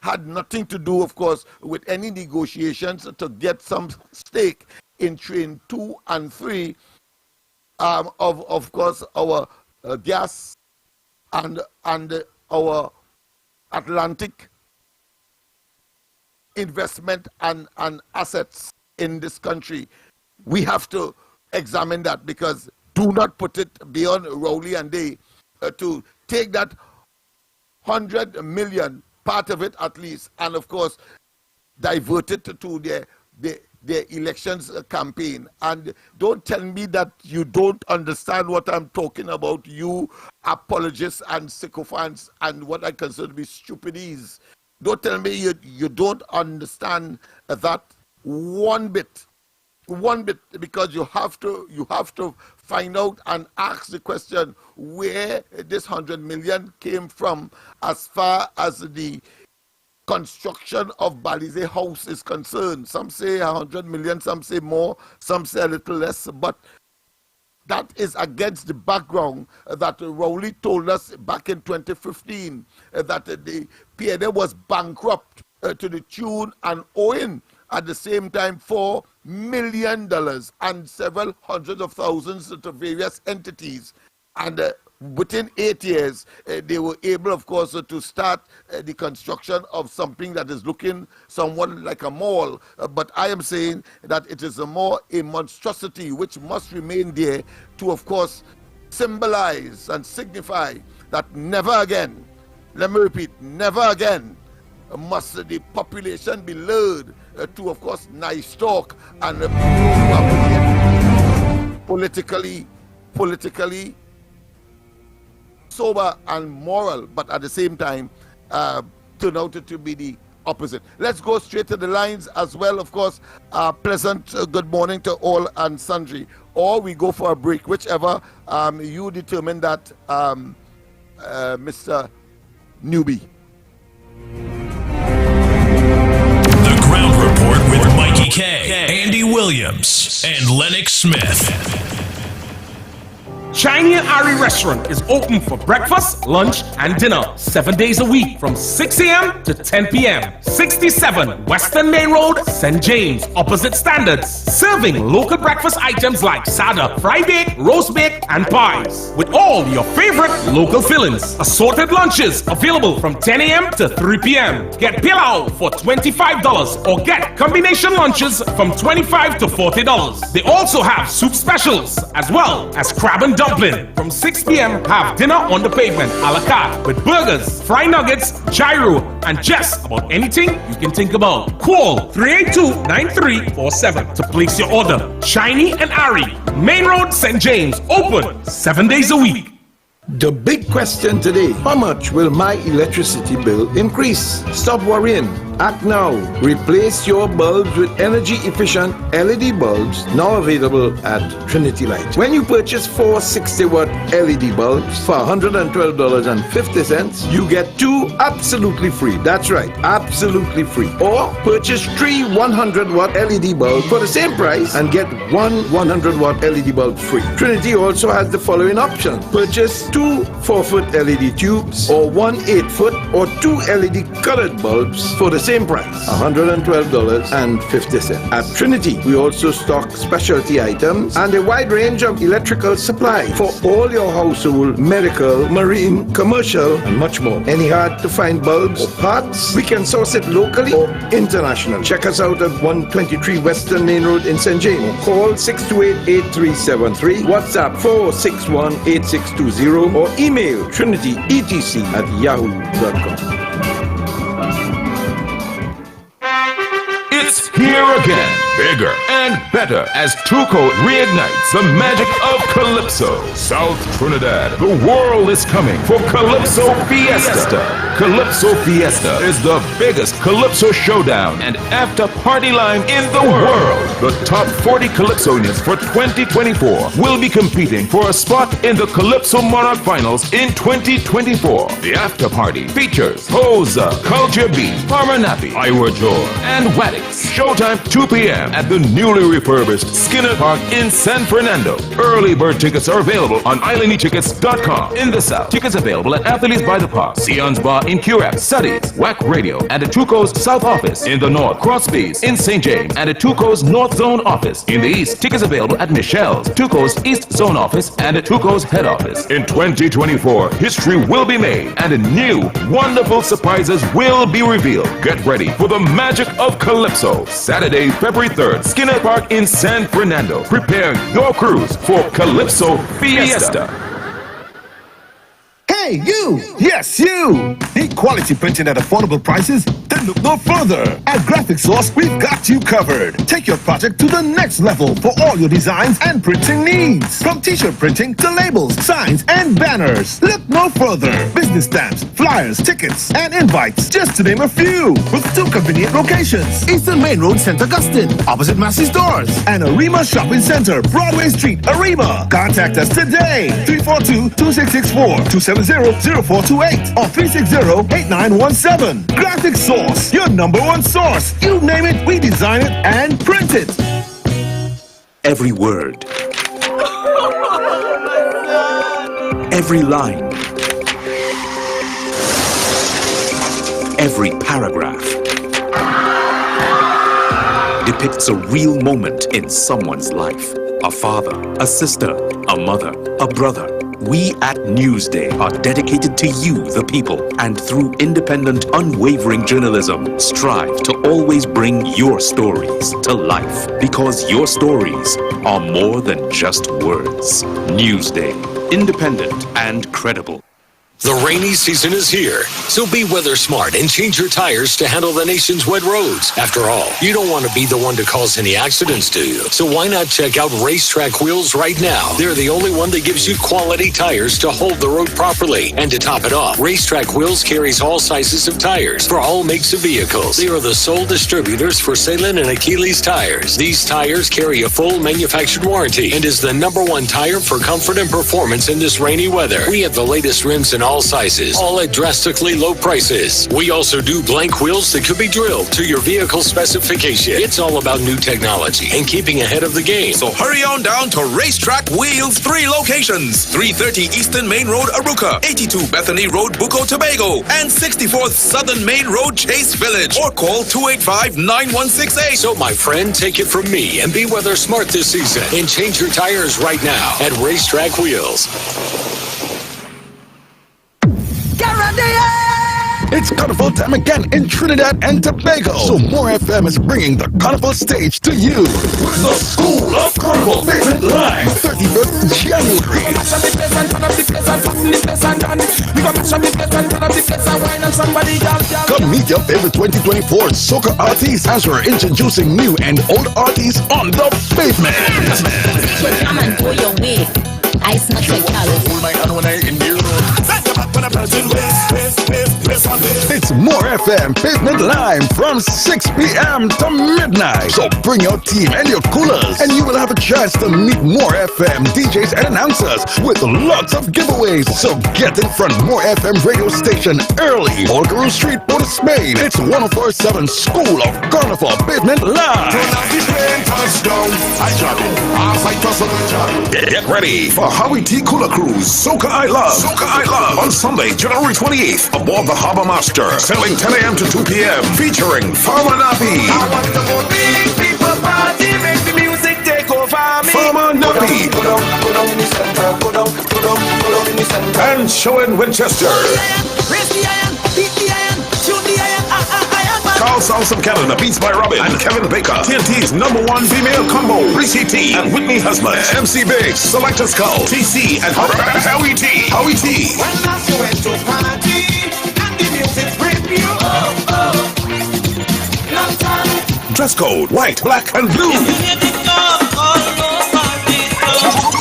Speaker 19: had nothing to do, of course, with any negotiations to get some stake in train 2 and 3 of course our gas and our Atlantic investment and assets in this country. We have to examine that, because do not put it beyond Rowley and they to take that 100 million, part of it at least, and of course divert it to their elections campaign. And don't tell me that you don't understand what I'm talking about, you apologists and sycophants and what I consider to be stupidities. Don't tell me you don't understand that one bit, because you have to find out and ask the question where this 100 million came from as far as the construction of Balize House is concerned. Some say 100 million, some say more, some say a little less, but that is against the background that Rowley told us back in 2015 that the PNA was bankrupt to the tune and owing at the same time $4 million and several hundreds of thousands to various entities. And within 8 years, they were able, of course, to start the construction of something that is looking somewhat like a mall. But I am saying that it is a monstrosity which must remain there to, of course, symbolize and signify that never again, let me repeat, never again must the population be lured to, of course, nice talk and politically sober and moral, but at the same time turn out to be the opposite. Let's go straight to the lines as well. Of course, pleasant good morning to all and sundry, or we go for a break, whichever you determine that, Mr. Newbie.
Speaker 4: The Ground Report with Mikey K, Andy Williams, and Lennox Smith.
Speaker 20: Chinese and Ari Restaurant is open for breakfast, lunch, and dinner 7 days a week from 6 a.m. to 10 p.m. 67 Western Main Road, St. James, opposite Standards. Serving local breakfast items like sada, fry bake, roast bake, and pies. With all your favorite local fillings. Assorted lunches available from 10 a.m. to 3 p.m. Get pilau for $25 or get combination lunches from $25 to $40. They also have soup specials as well as crab and dumpling. From 6 p.m. have dinner on the pavement a la carte with burgers, fried nuggets, gyro, and just about anything you can think about. Call 382-9347 to place your order. Shiny and Ari, Main Road, St. James, open 7 days a week.
Speaker 18: The big question today, how much will my electricity bill increase? Stop worrying. Act now. Replace your bulbs with energy efficient LED bulbs now available at Trinity Light. When you purchase 4 60-watt LED bulbs for $112.50, you get 2 absolutely free. That's right, absolutely free. Or purchase 3 100-watt LED bulbs for the same price and get 1 100-watt LED bulb free. Trinity also has the following options. Purchase 2 4-foot LED tubes or 1 8-foot or 2 LED colored bulbs for the same price, $112.50. At Trinity, we also stock specialty items and a wide range of electrical supply for all your household, medical, marine, commercial, and much more. Any hard to find bulbs or parts, we can source it locally or internationally. Check us out at 123 Western Main Road in St. James. Call 628-8373, WhatsApp 461-8620, or email trinityetc@yahoo.com.
Speaker 12: It's here again. bigger and better as Tuco reignites the magic of Calypso. South Trinidad, the world is coming for Calypso Fiesta. Calypso Fiesta is the biggest Calypso showdown and after party line in the world. The top 40 Calypsonians for 2024 will be competing for a spot in the Calypso Monarch Finals in 2024. The after party features Hoza, Culture B, Farmer Nappy, Iowa Jor, and Waddix. Showtime 2 p.m. at the newly refurbished Skinner Park in San Fernando. Early bird tickets are available on islandtickets.com. In the South, tickets available at Athletes by the Park, Sion's Bar in Curab, Studies, WAC Radio, and at Tuco's South Office. In the North, Crosby's in St. James, and at Tuco's North Zone Office. In the East, tickets available at Michelle's, Tuco's East Zone Office, and at Tuco's Head Office. In 2024, history will be made, and new, wonderful surprises will be revealed. Get ready for the magic of Calypso. Saturday, February 3rd, Skinner Park in San Fernando. Prepare your cruise for Calypso Fiesta.
Speaker 21: Hey, you! Yes, you! Need quality printing at affordable prices? Then look no further. At Graphic Source, we've got you covered. Take your project to the next level for all your designs and printing needs. From t-shirt printing to labels, signs, and banners. Look no further. Business stamps, flyers, tickets, and invites, just to name a few. With 2 convenient locations. Eastern Main Road, St. Augustine, opposite Massey's Stores. And Arima Shopping Center, Broadway Street, Arima. Contact us today. 342-2664, 270-0428, or 360-8917. Graphic Source, your #1 source. You name it, we design it and print it.
Speaker 22: Every word, every line, every paragraph depicts a real moment in someone's life. A father, a sister, a mother, a brother. We at Newsday are dedicated to you, the people, and through independent, unwavering journalism, strive to always bring your stories to life. Because your stories are more than just words. Newsday, independent and credible.
Speaker 23: The rainy season is here, so be weather smart and change your tires to handle the nation's wet roads. After all, you don't want to be the one to cause any accidents, do you? So why not check out Racetrack Wheels right now? They're the only one that gives you quality tires to hold the road properly. And to top it off, Racetrack Wheels carries all sizes of tires for all makes of vehicles. They are the sole distributors for Salem and Achilles tires. These tires carry a full manufactured warranty and is the #1 tire for comfort and performance in this rainy weather. We have the latest rims in all sizes, all at drastically low prices. We also do blank wheels that could be drilled to your vehicle specification. It's all about new technology and keeping ahead of the game.
Speaker 24: So hurry on down to Racetrack Wheels, 3 locations. 330 Eastern Main Road, Aruca, 82 Bethany Road, Bucco, Tobago, and 64th Southern Main Road, Chase Village. Or call 285-9168.
Speaker 23: So my friend, take it from me and be weather smart this season and change your tires right now at Racetrack Wheels.
Speaker 21: It's Carnival time again in Trinidad and Tobago. So More FM is bringing the Carnival stage to you. With the School of Carnival Payment Live, 31st January. Come meet your favorite 2024 soca artists as we're introducing new and old artists on the pavement.
Speaker 25: Come and go your way. Ice not your
Speaker 21: It's More FM Pavement Live from 6 p.m. to midnight. So bring your team and your coolers, and you will have a chance to meet More FM DJs and announcers with lots of giveaways. So get in front More FM radio station early. Olgaroo Street, Port of Spain. It's 104.7 School of Carnival Pavement Live.
Speaker 12: Get ready for Howie T. Cooler Cruise, Soca I Love. Soca I Love. On Sunday, January 28th, aboard the Harbor Master. Sailing 10 a.m. to 2 p.m. Featuring Farmer Nappy.
Speaker 16: I want to go big people party, make the music take over me.
Speaker 12: Farmer Nappy.
Speaker 16: Go down in the center, go down in the center.
Speaker 12: And Show in Winchester.
Speaker 16: Raise the iron, beat the iron, shoot the iron,
Speaker 12: Carl Songs of Canada, Beats by Robin, and Kevin Baker. TNT's #1 female combo, Reese T. and Whitney Husband. MC Biggs, Selector Skull, TC, and Howie T. Howie T.
Speaker 16: When last you went to party, and the music rip you, long time.
Speaker 21: dress code, white, black, and blue.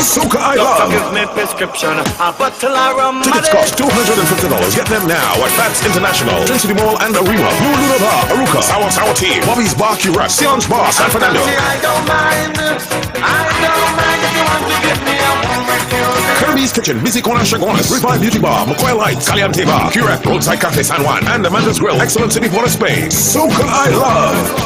Speaker 21: Soca I Love.
Speaker 1: Give me prescription, a bottle of rum.
Speaker 21: Tickets cost $250. Get them now at Fats International, Trinity Mall and Arima, Blue Luna Bar, Aruka, Sour Team, Bobby's Bar, Cura, Sion's Bar, San Fernando.
Speaker 1: I don't mind if you want to give me a one with you.
Speaker 21: Kirby's Kitchen, Busy Corner Chagonas, Revive Beauty Bar, McCoy Lights, Caliente Bar, Cura, Roadside Cafe San Juan, and Amanda's Grill, Excellent City Water Space. Soca I Love.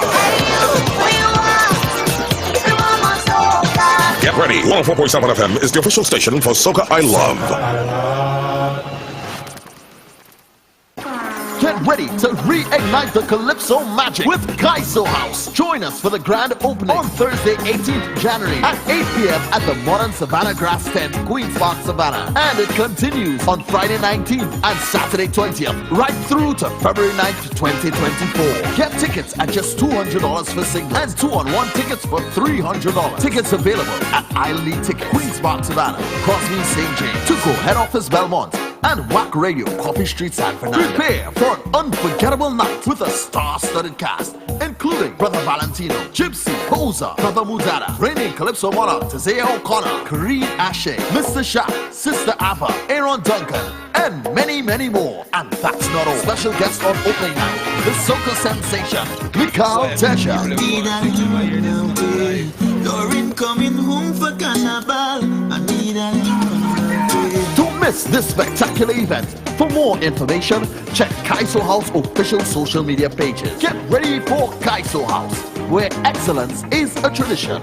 Speaker 21: Get ready. 104.7 FM is the official station for Soca I Love.
Speaker 14: Get ready to reignite the Calypso magic with Kaiso House. Join us for the grand opening on Thursday, 18th January at 8 p.m. at the Modern Savannah Grass Tent, Queen's Park, Savannah. And it continues on Friday 19th and Saturday 20th, right through to February 9th, 2024. Get tickets at just $200 for single and 2-on-1 tickets for $300. Tickets available at Isle Ticket, Queen's Park, Savannah, Crosby, St. James, Tuco, Head Office, Belmont, and Whack Radio, Coffee Street, San Fernando. Prepare for an unforgettable night with a star-studded cast, including Brother Valentino, Gypsy, Boza, Brother Muzada, Reigning Calypso Monarch, Tazea O'Connor, Kareem Ashe, Mr. Shaq, Sister Abba, Aaron Duncan, and many, many more. And that's not all. Special guest on opening night, the Soca sensation, Mikal Tesha.
Speaker 16: You're coming home for carnival. I need a
Speaker 14: Don't miss this spectacular event. For more information, check Kaiso House official social media pages. Get ready for Kaiso House, where excellence is a tradition.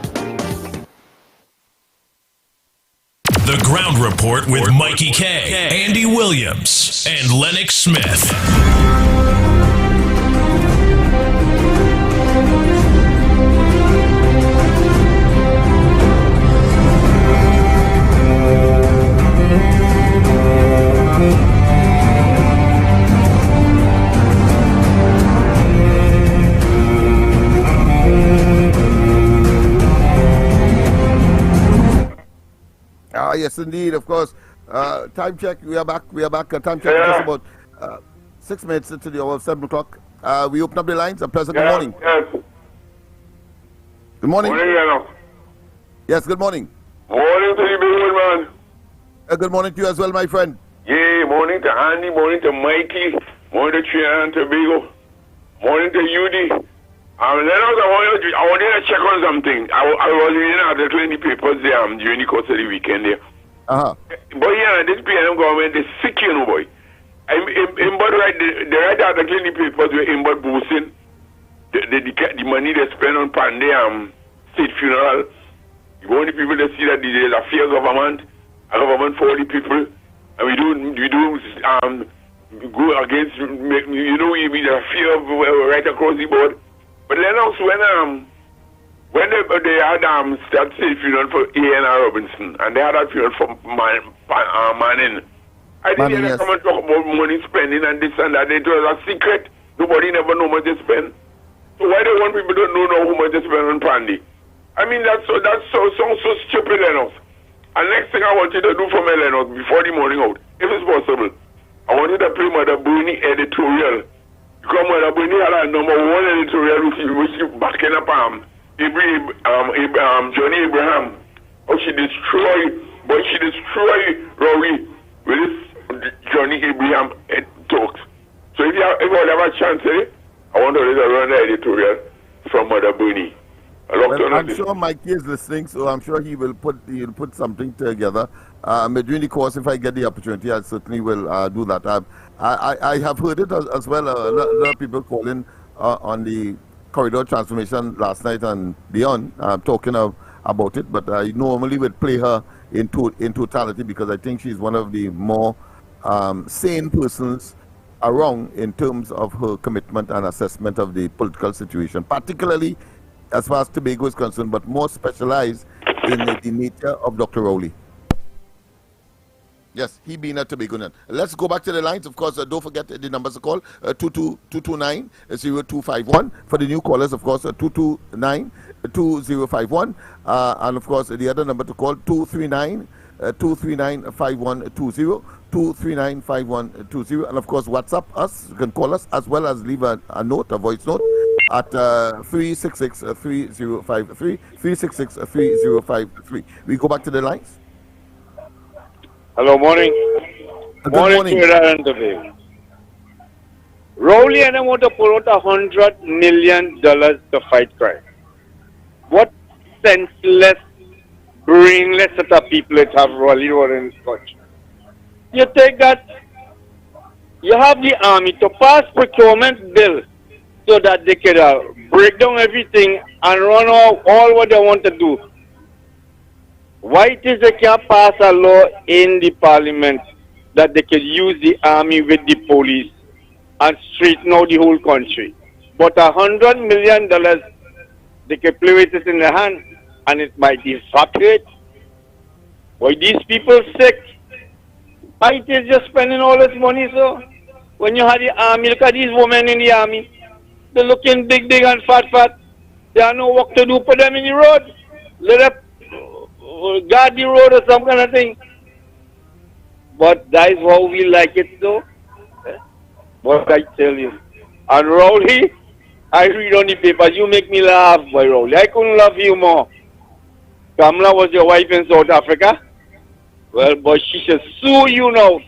Speaker 4: The Ground Report with Mikey K, Andy Williams, and Lennox Smith.
Speaker 19: Yes, indeed. Of course. Time check. We are back. Time check. Just about 6 minutes into the hour of 7 o'clock. We open up the lines. A pleasant good morning.
Speaker 2: Yes.
Speaker 19: Good morning.
Speaker 2: Morning,
Speaker 19: yes. Good morning.
Speaker 2: Morning to you, big old man.
Speaker 19: Good morning to you as well, my friend.
Speaker 2: Yeah. Morning to Andy. Morning to Mikey. Morning to Trinidad and Tobago. Morning to UD. I wanted to check on something. I was reading an article in the papers there during the course of the weekend there. But yeah, this PNM government is sick, you know, boy. But the right article in the papers were but boosting the money they spend on Pandey state funeral. You want the people to see that there's a fair government, a government for the people, and we do go against, you know, we be the fear right across the board. But Lennox, when they had start state funeral for A.N.R. Robinson, and they had that funeral for Manning, I think they come and talk about money spending and this and that. It was a secret. Nobody never know how much they spend. So why they want people to know how much they spend on Pandy? I mean, that's so stupid, Lennox. And next thing I want you to do for me, Lennox, before the morning out, if it's possible, I want you to play Mother Bernie editorial. Because Mother Bernie had a number one editorial which is backing up Johnny Abraham. She destroyed Rory with this Johnny Abraham talks. So if you have a chance, I want to run the editorial from Mother Bernie.
Speaker 19: I'm sure Mikey is listening, so I'm sure he'll put something together. During the course, if I get the opportunity, I certainly will do that. I have heard it as well. A lot of people calling on the corridor transformation last night and beyond, talking about it. But I normally would play her in totality because I think she's one of the more sane persons around in terms of her commitment and assessment of the political situation, particularly as far as Tobago is concerned, but more specialized in the nature of Dr. Rowley. Yes, he being a Tobagoan. Let's go back to the lines. Of course, don't forget the numbers to call, 229-0251. For the new callers, of course, 229-2051. And, of course, the other number to call, 239-5120. 239-5120. And, of course, WhatsApp us. You can call us as well as leave a note, a voice note. at 366-3053, 366-3053. We go back to the lines.
Speaker 5: Hello, morning.
Speaker 19: Good
Speaker 5: morning. Rowley and I want to pull out $100 million to fight crime. What senseless, brainless set of people that have Rowley Road in this country? You take that, you have the army to pass procurement bill so that they can break down everything and run all what they want to do. Why it is they can't pass a law in the parliament that they can use the army with the police and straighten out the whole country? But $100 million, they can play with it in the hand and it might evaporate. Why these people sick? Why it is just spending all this money, so? When you have the army, look at these women in the army. They're looking big and fat. They have no work to do, put them in the road. Let them guard the road or some kind of thing. But that is how we like it, though. What I tell you. And Rowley, I read on the paper, you make me laugh, boy, Rowley. I couldn't love you more. Kamala was your wife in South Africa. Well, but she should sue you now.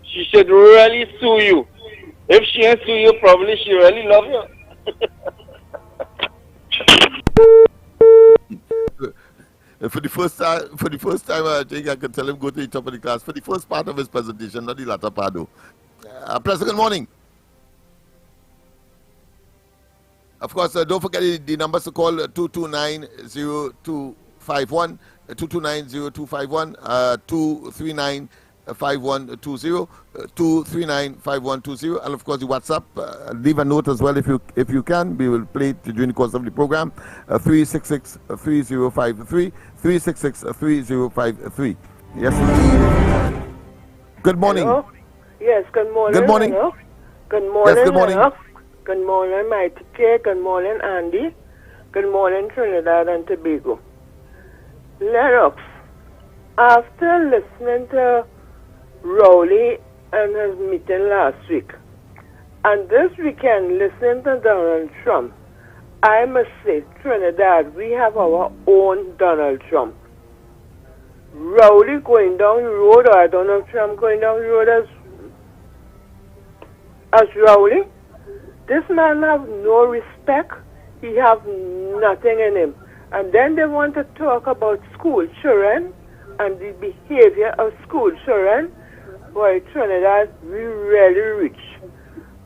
Speaker 5: She should really sue you. If she ain't sue you, probably she really love you.
Speaker 19: For the first time, I think I can tell him go to the top of the class for the first part of his presentation, not the latter part, though. President, good morning. Of course, don't forget the numbers to call 229-0251, 229-0251, 239-5120, 239-5120, and of course the WhatsApp. Leave a note as well if you can. We will play it during the course of the program. 366-3053, 366-3053. Yes, indeed. Good morning.
Speaker 6: Hello? Yes, good morning.
Speaker 19: Good morning.
Speaker 6: Hello? Good morning.
Speaker 19: Yes, good morning.
Speaker 6: Hello? Good morning, Mighty K. Good morning, Andy. Good morning, Trinidad and Tobago. Lennox, after listening to Rowley and his meeting last week, and this weekend listening to Donald Trump, I must say, Trinidad, we have our own Donald Trump. Rowley going down the road, or Donald Trump going down the road as Rowley. This man have no respect. He have nothing in him. And then they want to talk about school children and the behavior of school children. Boy, Trinidad, we really rich.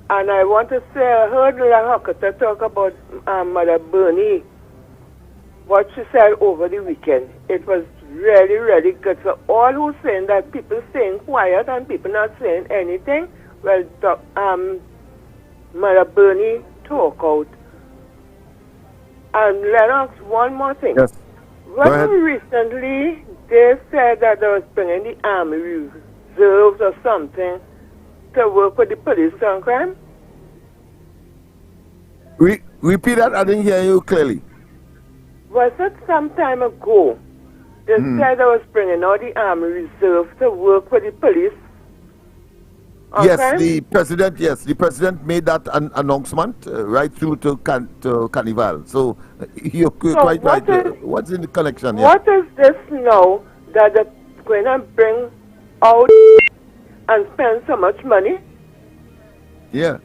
Speaker 6: And I want to say, I heard Lahakata talk about Mother Bernie, what she said over the weekend. It was really, really good. So all who saying that people staying quiet and people not saying anything, well, Mother Bernie talk out. And Lennox, one more thing.
Speaker 19: Yes.
Speaker 6: Recently, they said that they was bringing the army reserves or something to work with the police on crime.
Speaker 19: Repeat that. I didn't hear you clearly.
Speaker 6: Was it some time ago? They said they was bringing out the army reserve to work with the police.
Speaker 19: Yes, the president made that announcement right through to Carnival. So you're quite right. What's in the connection?
Speaker 6: What is this now that they're going to bring out and spend so much money?
Speaker 19: Yeah.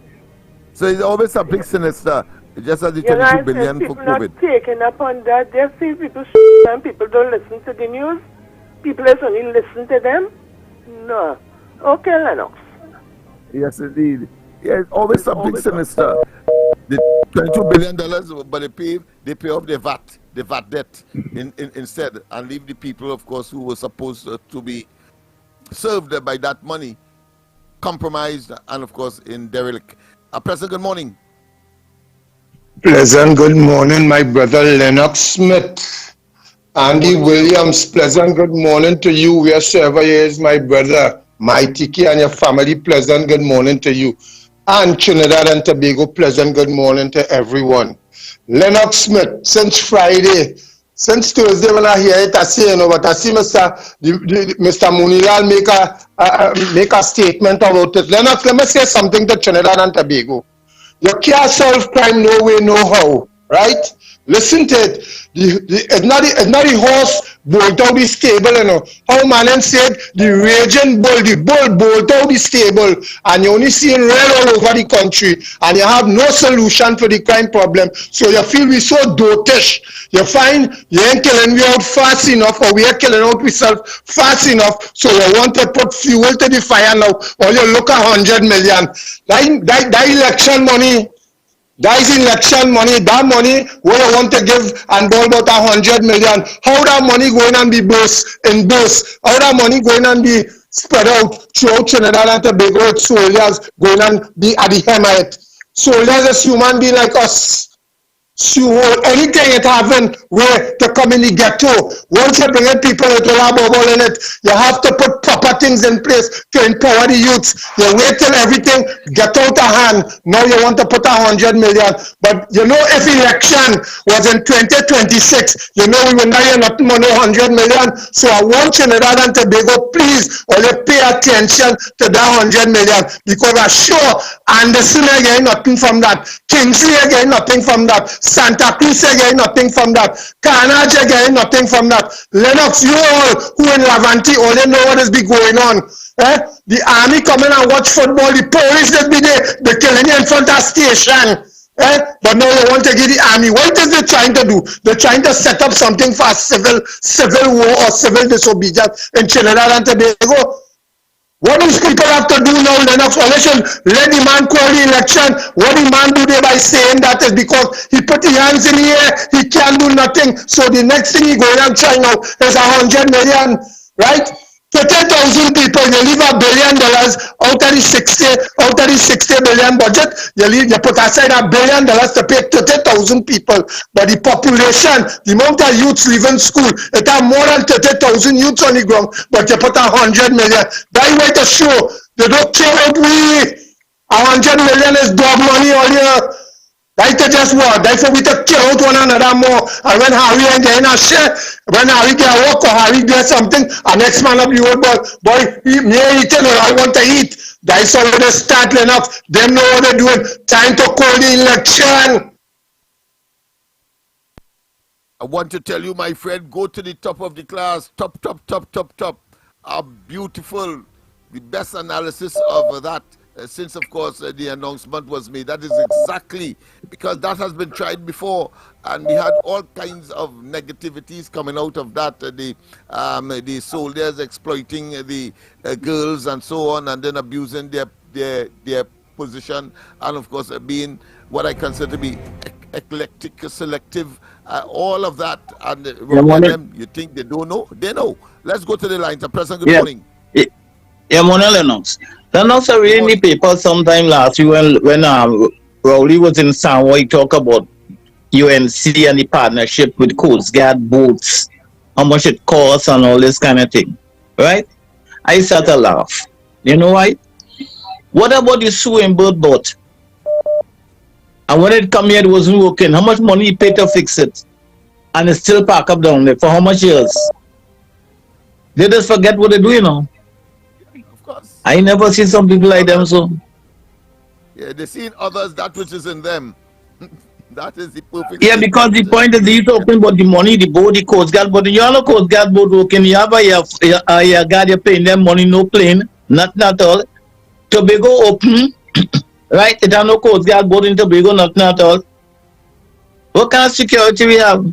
Speaker 19: So it's always something sinister, just as the 22 billion for
Speaker 6: COVID. People not taking up on that. They see people and people don't listen to the news. People just only listen to them. No. Okay, Lennox.
Speaker 19: Yes, indeed. Yeah, it's always something sinister. The $22 billion, but they pay off the VAT debt instead, and leave the people, of course, who were supposed to be served by that money, compromised, and of course, in derelict. President, good morning.
Speaker 7: Pleasant good morning, my brother Lennox Smith. Andy Williams, pleasant good morning to you, wherever he is, my brother. Mighty K and your family, pleasant good morning to you. And Trinidad and Tobago, pleasant good morning to everyone. Lennox Smith, since Friday, since Thursday when I hear it, I say, but I see Mr. Munilal make a statement about it. Lennox, let me say something to Trinidad and Tobago. You can't solve crime no way, no how, right? Listen to it. It's not the horse bolt out the stable, you know. How Malan said, the raging bull, the bull bolt out the stable, and you're only seeing red all over the country, and you have no solution for the crime problem. So you feel we so dotish. You find you ain't killing we out fast enough, or we are killing out ourselves fast enough, so you want to put fuel to the fire now, or you look at 100 million. That election money, that is election money. That money where you want to give and all about 100 million. How that money going and be burst in burst? How that money going and be spread out throughout Trinidad and Tobago? Soldiers going and be at the Hamite. Soldiers is human being like us. So anything it happen where to come in the ghetto. Once you bring in people with a bubble in it, you have to put proper things in place to empower the youths. You wait till everything get out of hand. Now you want to put 100 million. But you know, if election was in 2026, you know we will not hear nothing more than 100 million. So I want Trinidad and Tobago, please, only pay attention to that 100 million, because I'm sure Anderson again nothing from that. Kingsley again nothing from that. Santa Cruz again nothing from that. Carnage again nothing from that. Lennox, you all who in Lavanti only know what is be going on. The army coming and watch football, the police that be there, they killing you in front of station. But now they want to give the army. What is they trying to do? They're trying to set up something for civil war or civil disobedience in Trinidad and Tobago. What these people have to do now, Lennox, unless you let the man call the election, what the man do there by saying that is because he put his hands in the air, he can't do nothing. So the next thing he going and try now is 100 million, right? 30,000 people, you leave $1 billion out of the 60 billion budget, you put aside $1 billion to pay 30,000 people. But the population, the amount of youths leaving school, it have more than 30,000 youths on the ground, but you put 100 million. That way to show they don't care what we. 100 million is dog money all year. That's just what. That's we to kill out one another more. And when Harry and they in a share, when Harry get work or Harry get something, and next man up the road, boy, me eating or I want to eat. That's how they start enough. Them know what they're doing. Time to call the election.
Speaker 19: I want to tell you, my friend, go to the top of the class. Top. How beautiful. The best analysis of that. Since, of course, the announcement was made. That is exactly because that has been tried before, and we had all kinds of negativities coming out of that. The soldiers exploiting the girls and so on, and then abusing their position, and of course being what I consider to be eclectic, selective, all of that. And them, you think they don't know? They know. Let's go to the lines. President, good morning.
Speaker 8: Yeah, morning, Lennox. Lennox, I read in the paper sometime last year when Rowley was in Samoa, he talked about UNC and the partnership with Coast Guard boats, how much it costs and all this kind of thing, right? I started to laugh. You know why? What about the swimming boat? And when it come here, it wasn't working. How much money you pay to fix it? And it's still parked up down there for how much years? They just forget what they do, you know. I never see some people like them, so.
Speaker 19: Yeah, they see in others that which is in them. That is the perfect.
Speaker 8: Yeah, because the point is, you're talking about the money, the boat, the Coast Guard, but you have a Coast Guard boat working. You have a guard, you're paying them money, no plane, nothing at all. Tobago open, right? It have no Coast Guard boat in Tobago, nothing at all. What kind of security we have?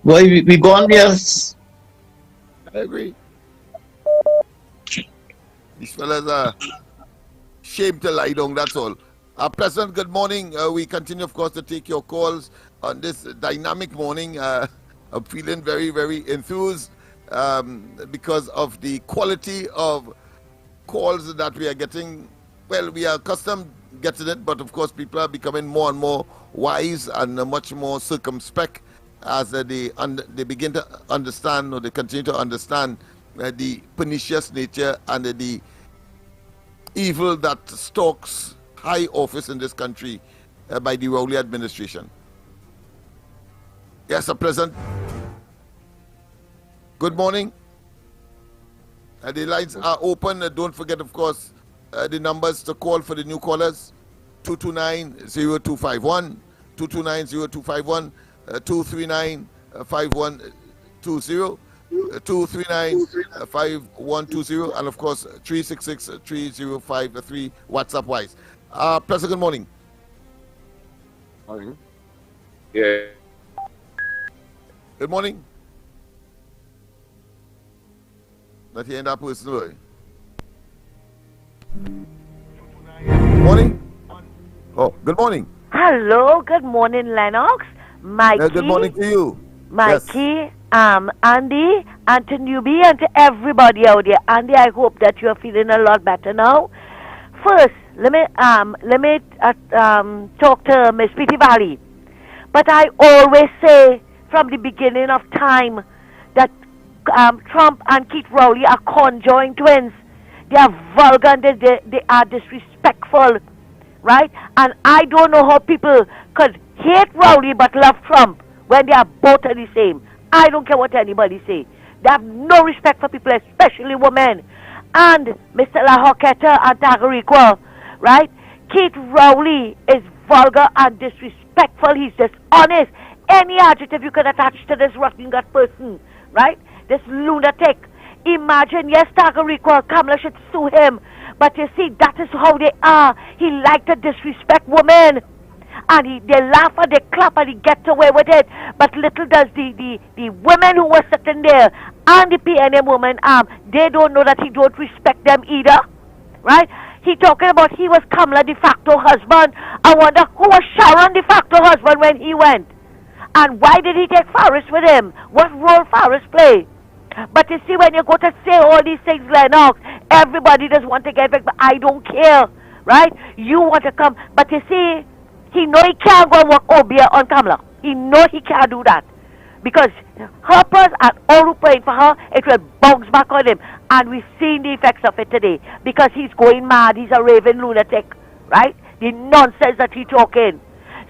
Speaker 8: Boy, we go on there.
Speaker 19: I agree. These fellas are shame to lie down, that's all. President, good morning. We continue, of course, to take your calls on this dynamic morning. I'm feeling very, very enthused because of the quality of calls that we are getting. Well, we are accustomed getting it, but of course people are becoming more and more wise and much more circumspect as they begin to understand, or they continue to understand the pernicious nature and the evil that stalks high office in this country by the Rowley administration. Yes, Sir President. Good morning. The lines are open. Don't forget, of course, the numbers to call for the new callers. 229-0251, 229-0251, 239-5120, 239-5120, and of course 366-3053 WhatsApp wise. Professor, good morning.
Speaker 2: Morning. Yeah.
Speaker 19: Good morning. Not hearing that person, boy. Morning. Oh, good morning.
Speaker 9: Hello, good morning, Lennox. Mikey.
Speaker 19: Good morning to you.
Speaker 9: Mikey, Andy, and to Newbie, and to everybody out there. Andy, I hope that you're feeling a lot better now. First, let me talk to Miss Petty Valley. But I always say from the beginning of time that Trump and Keith Rowley are conjoined twins. They are vulgar and they are disrespectful, right? And I don't know how people could hate Rowley but love Trump when they are both the same. I don't care what anybody say. They have no respect for people, especially women. And Mr. La Hoqueta and Tagariqua, right? Keith Rowley is vulgar and disrespectful. He's dishonest. Any adjective you could attach to this rotten gut person, right? This lunatic. Imagine, yes, Tagariqua, Kamala should sue him. But you see, that is how they are. He likes to disrespect women. And they laugh and they clap and he gets away with it. But little does the women who were sitting there and the PNM women, they don't know that he don't respect them either. Right? He talking about he was Kamala de facto husband. I wonder who was Sharon de facto husband when he went. And why did he take Faris with him? What role Faris play? But you see, when you go to say all these things, Lennox, everybody just want to get back, but I don't care, right? You want to come, but you see, he know he can't go and work Obia on Kamala. He know he can't do that. Because her purse and all who praying for her, it will bounce back on him. And we've seen the effects of it today. Because he's going mad, he's a raving lunatic, right? The nonsense that he talking.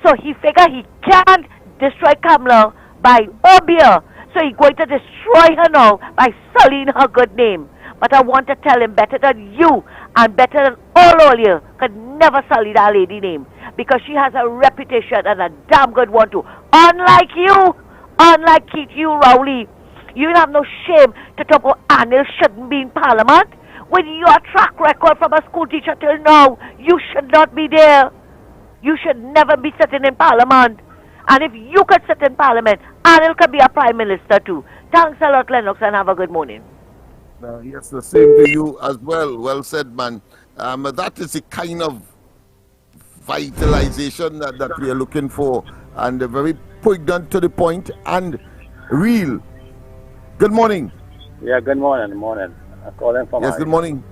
Speaker 9: So he figure he can't destroy Kamala by Obia. So he's going to destroy her now by sullying her good name. But I want to tell him better than you and better than all you could never sully that lady name. Because she has a reputation and a damn good one too. Unlike you, unlike Keith, you Rowley, you have no shame to talk about Anil shouldn't be in Parliament. With your track record from a school teacher till now, you should not be there. You should never be sitting in Parliament. And if you could sit in Parliament, Anil could be a Prime Minister too. Thanks a lot, Lennox, and have a good morning.
Speaker 19: Yes, the same to you as well. Well said, man. That is the kind of vitalization that we are looking for, and very poignant to the point and real. Good morning.
Speaker 10: Yeah, good morning. Morning. I'm calling from.
Speaker 19: Yes, good morning.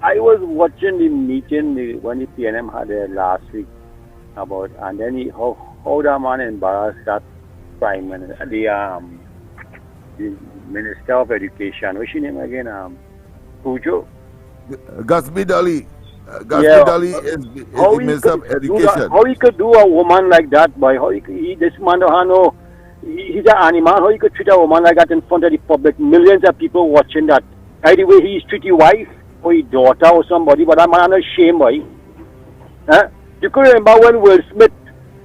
Speaker 10: I was watching the meeting when the PNM had it last week about, and then how that man embarrassed that Prime Minister, the Minister of Education. What's your name again? Pujo.
Speaker 19: Gasby Dali. Gasby Dali is the Minister of Education.
Speaker 10: How he could do a woman like that, boy? How this man don't know. He's an animal. How he could treat a woman like that in front of the public? Millions of people watching that. Either way, he's treat his wife or his daughter or somebody, but that man is shame, boy. Huh? You could remember when Will Smith,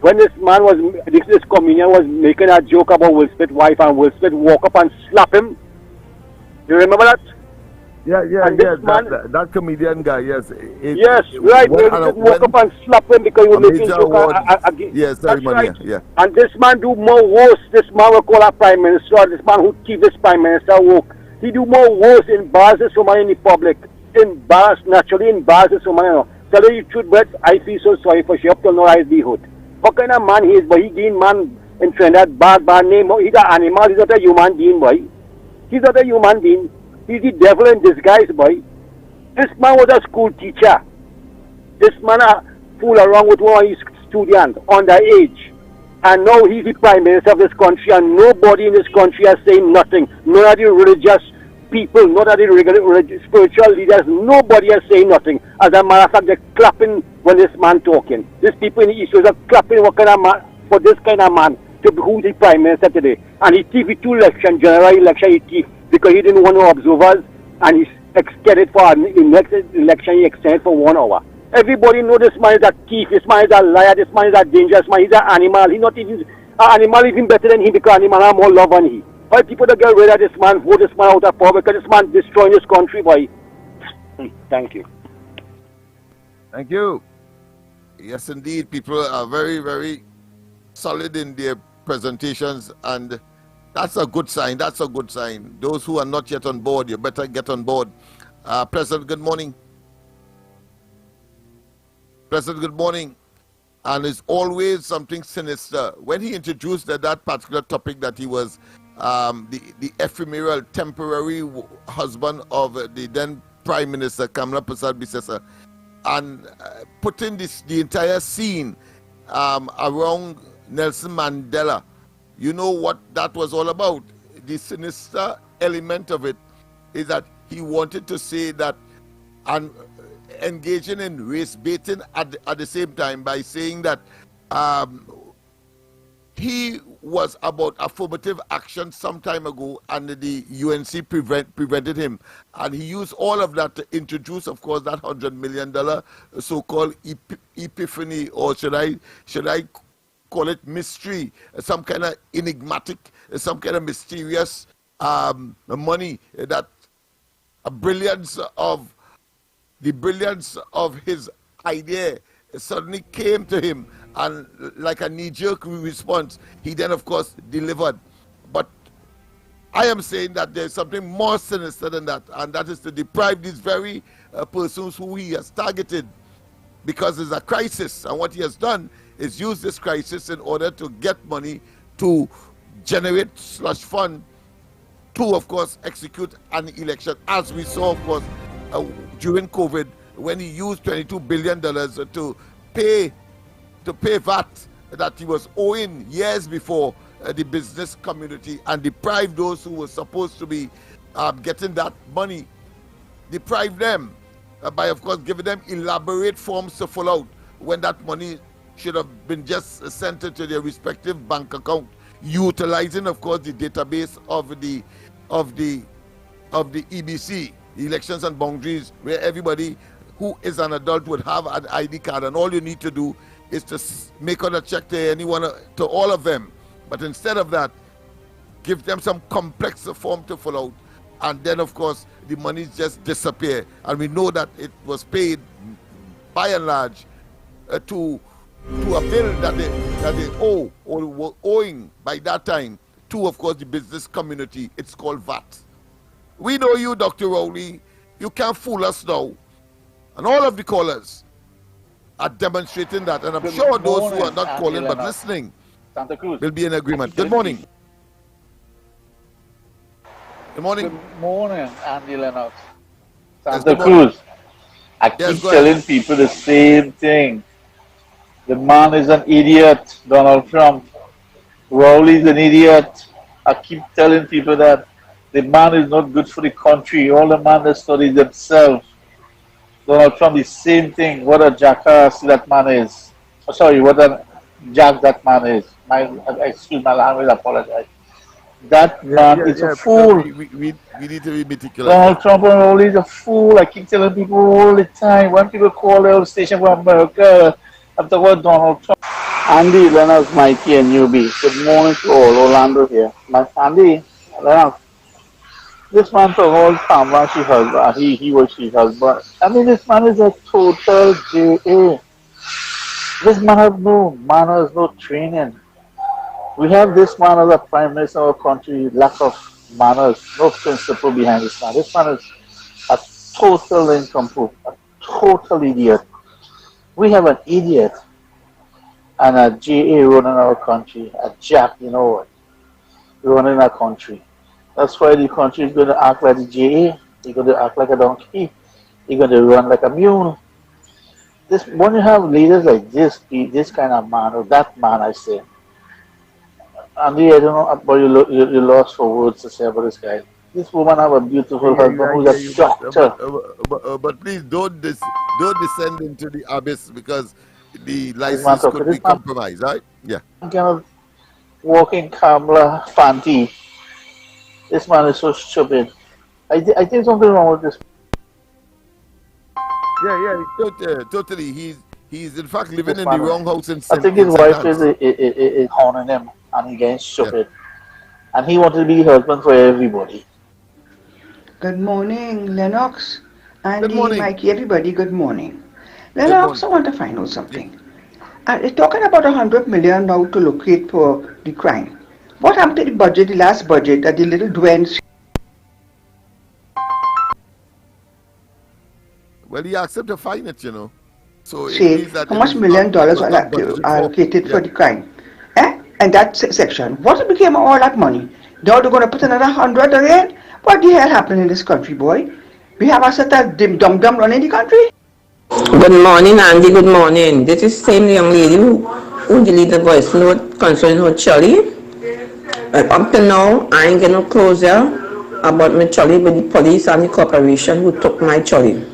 Speaker 10: when this man was, this comedian was making a joke about Will Smith's wife, and Will Smith walk up and slap him. You remember that?
Speaker 19: Yeah. That comedian guy, yes.
Speaker 10: Yes, right. Will Smith walk up and slap him because he was making a joke again.
Speaker 19: Yes,
Speaker 10: that's right.
Speaker 19: Yeah.
Speaker 10: And this man do more worse. This man will call a Prime Minister. This man who keep this Prime Minister woke. He do more worse, embarrasses someone in the public. Naturally embarrasses someone. Tell you the truth, but I feel so sorry for she up till no livelihood. What kind of man he is, boy? He didn't man in Trinidad, bad name. He's an animal. He's not a human being, boy. He's not a human being. He's the devil in disguise, boy. This man was a school teacher. This man fool around with one of his students underage. And now he's the Prime Minister of this country, and nobody in this country is saying nothing. None of the religious people, none of the spiritual leaders, nobody is saying nothing. As a matter of fact, they're clapping when this man talking. These people in the East are clapping what kind of man, for this kind of man to be who's the Prime Minister today. And he thief with 2 elections, general election he thief because he didn't want no observers, and he extended for the next election, he extended for 1 hour. Everybody know this man is a thief, this man is a liar, this man is a dangerous man, he's an animal. He's not even, an animal even better than him because animal have more love than he. Why people that get rid of this man, vote this man out of power because this man destroying this country, boy. Thank you.
Speaker 19: Thank you. Yes, indeed. People are very, very solid in their presentations, and that's a good sign. That's a good sign. Those who are not yet on board, you better get on board. President, good morning. President, good morning. And it's always something sinister. When he introduced that particular topic that he was the ephemeral, temporary husband of the then Prime Minister Kamla Persad Bissesa, and putting the entire scene around Nelson Mandela, you know what that was all about. The sinister element of it is that he wanted to say that, and engaging in race baiting at the same time by saying that he was about affirmative action some time ago and the UNC prevented him. And he used all of that to introduce, of course, that $100 million so-called epiphany, or should I call it mystery, some kind of enigmatic, some kind of mysterious money, that the brilliance of his idea suddenly came to him, and like a knee-jerk response, he then of course delivered. But I am saying that there's something more sinister than that, and that is to deprive these very persons who he has targeted, because there's a crisis, and what he has done is use this crisis in order to get money to generate slush fund to, of course, execute an election, as we saw, of course, during COVID, when he used $22 billion to pay VAT that he was owing years before the business community, and deprive those who were supposed to be getting that money, deprive them by, of course, giving them elaborate forms to fill out when that money should have been just sent to their respective bank account, utilizing, of course, the database of the EBC, Elections and Boundaries, where everybody who is an adult would have an ID card, and all you need to do is to make out a check to anyone, to all of them. But instead of that, give them some complex form to fill out, and then of course the monies just disappear. And we know that it was paid by and large to a bill that they owe, or were owing by that time to, of course, the business community. It's called VAT. We know you, Dr. Rowley. You can't fool us now. And all of the callers are demonstrating that. And I'm sure those who are not calling but listening will be in agreement. Good morning. Good morning.
Speaker 3: Good morning, Andy Lennox. Santa Cruz. I keep telling people the same thing. The man is an idiot, Donald Trump. Rowley's an idiot. I keep telling people that the man is not good for the country. All the man that studies themselves. Donald Trump, the same thing. What a jackass that man is. Oh, sorry, what a jack that man is. Excuse my language, I apologize. That man is a fool.
Speaker 19: We need to be meticulous.
Speaker 3: Donald Trump and Rowley is a fool. I keep telling people all the time. When people call the old station from America, I'm talking about Donald Trump.
Speaker 11: Andy, Lennox, Mikey, and Newbie. Good morning to all. Orlando here. Andy, Lennox, this man for all camera she has, he or she has, but I mean, this man is a total JA. This man has no manners, no training. We have this man as a prime minister of our country, lack of manners, no principle behind this man. This man is a total nincompoop, a total idiot. We have an idiot and a JA running our country, a jack, you know what, running our country. That's why the country is going to act like the JA. They're going to act like a donkey. They're going to run like a mule. When you have leaders like this kind of man, or that man, I say, Andy, I don't know about you lost for words to say about this guy. This woman have a beautiful husband who's a doctor.
Speaker 19: But please don't descend into the abyss, because the license could be compromised, right? Yeah.
Speaker 3: Kind of walking Kamala Fanti. This man is so stupid. I think something wrong with this.
Speaker 19: Yeah, totally. He's in fact living in the wrong house in
Speaker 11: I
Speaker 19: St.
Speaker 11: think his wife is honing him and he getting stupid. And he wanted to be the husband for everybody.
Speaker 13: Good morning, Lennox, Andy,
Speaker 19: morning.
Speaker 13: Mikey, everybody, good morning. Lennox, I want to find out something. They're talking about $100 million now to locate for the crime. What happened to the budget, the last budget, that the little Dwayne?
Speaker 19: Well, he asked him to find it, you know. So it
Speaker 13: Say,
Speaker 19: means that
Speaker 13: how much $1 million were allocated for the crime? And that section. What became of all that money? Now they're going to put another 100 again? What the hell happened in this country, boy? We have a set of dum-dum running the country?
Speaker 15: Good morning, Andy. Good morning. This is the same young lady who deleted the voice note concerning her Charlie. Up to now, I ain't getting no closure about my Charlie with the police and the corporation who took my Charlie.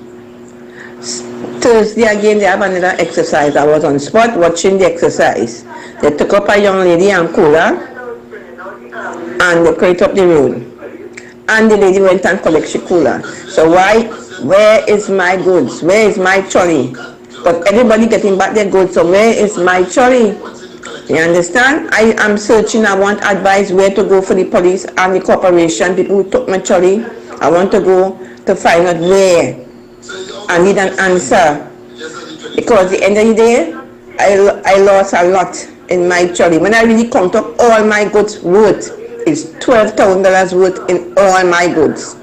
Speaker 15: Thursday again, they have another exercise. I was on spot watching the exercise. They took up a young lady and cooler and they carried up the road. And the lady went and collected the cooler. So where is my goods? Where is my Charlie? But everybody getting back their goods, so where is my Charlie? You understand? I am searching. I want advice where to go for the police and the corporation, people who took my Charlie. I want to go to find out where. I need an answer. Because at the end of the day, I lost a lot in my Charlie. When I really count up all my goods worth, it's $12,000 worth in all my goods.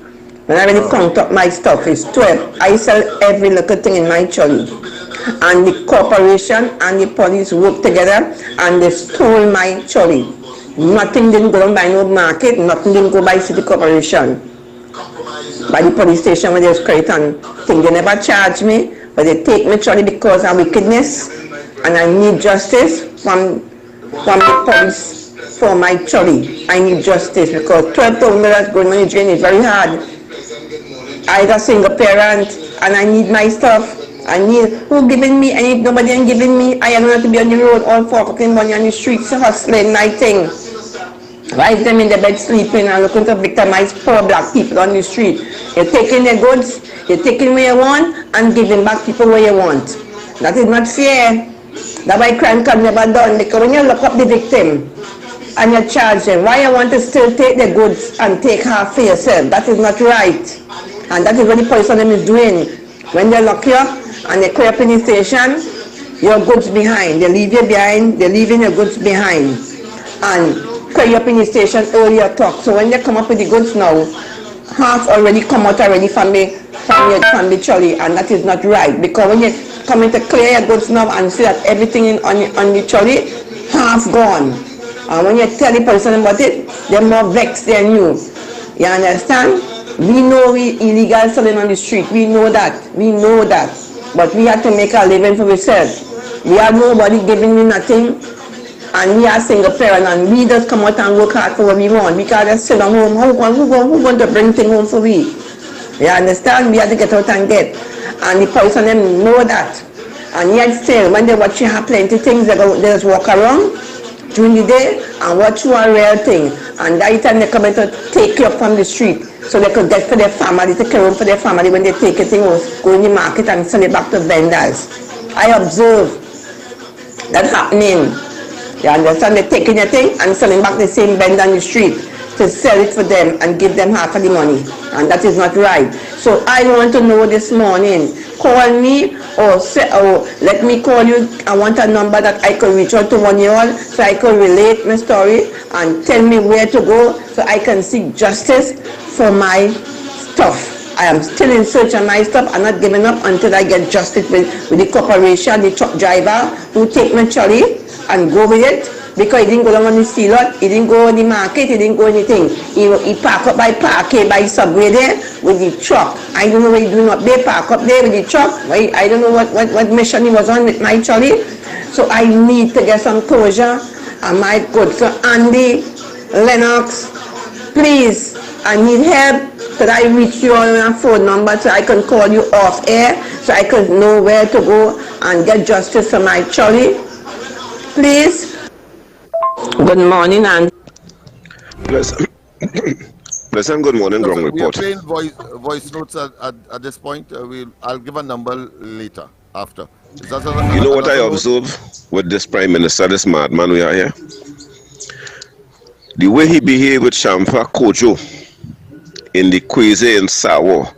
Speaker 15: When I really count up my stuff, it's 12. I sell every little thing in my Charlie. And the corporation and the police work together and they stole my Charlie. Nothing didn't go by no market, nothing didn't go by city corporation. By the police station when they was creating thing. They never charge me, but they take me Charlie because of wickedness and I need justice from the police for my Charlie. I need justice because $12,000 going on the drain is very hard. I got a single parent and I need my stuff. I need who giving me, and if nobody ain't giving me, I am going to be on the road all 4 o'clock in the morning on the streets hustling my thing. Right them in the bed sleeping and looking to victimize poor black people on the street. You're taking their goods, you're taking where you want and giving back people where you want. That is not fair. That's why crime can never done, because when you look up the victim and you charge them, why you want to still take the goods and take half for yourself? That is not right. And that is what the police on them is doing. When they lock you up and they clear up in the station, your goods behind. They leave you behind, they're leaving your goods behind. And clear you up in the station earlier talk. So when they come up with the goods now, half already come out already from the Charlie, and that is not right. Because when you come in to clear your goods now and see that everything on the Charlie, half gone. And when you tell the person about it, they're more vexed than you. You understand? We know we illegal selling on the street. We know that. But we have to make a living for ourselves. We have nobody giving me nothing. And we are single parent and we just come out and work hard for what we want. We can't just sit at home. Who going to bring things home for we? You understand? We have to get out and get. And the police on them know that. And yet still, when they watch you have plenty of things, they just walk around during the day and watch you a real thing. And that time they come in to take you up from the street. So they could get for their family, take care of for their family when they take a thing or go in the market and sell it back to vendors. I observe that happening. You understand? They're taking a thing and selling back the same vendor on the street to sell it for them and give them half of the money. And that is not right. So I want to know this morning, call me or let me call you. I want a number that I could reach out to one of you all so I could relate my story and tell me where to go so I can seek justice for my stuff. I am still in search of my stuff. I'm not giving up until I get justice with the corporation, the truck driver who take my Charlie and go with it because he didn't go down on the sea lot, he didn't go on the market, he didn't go anything. He park up by parking by Subway there with the truck. I don't know what he's doing up there, park up there with the truck. I don't know what mission he was on with my Charlie. So I need to get some closure on my goods. So Andy, Lennox, please, I need help. Could I reach you on a phone number so I can call you off air so I can know where to go and get justice for my Charlie? Please. Good morning, Andy.
Speaker 17: Pleasant good morning, Ground
Speaker 19: We are
Speaker 17: Report.
Speaker 19: playing voice notes at this point. I'll give a number later, after. Is that
Speaker 17: You know what I observe with this Prime Minister, this madman we are here? The way he behaved with Shamfa Kojo in the Kweze in Sawo,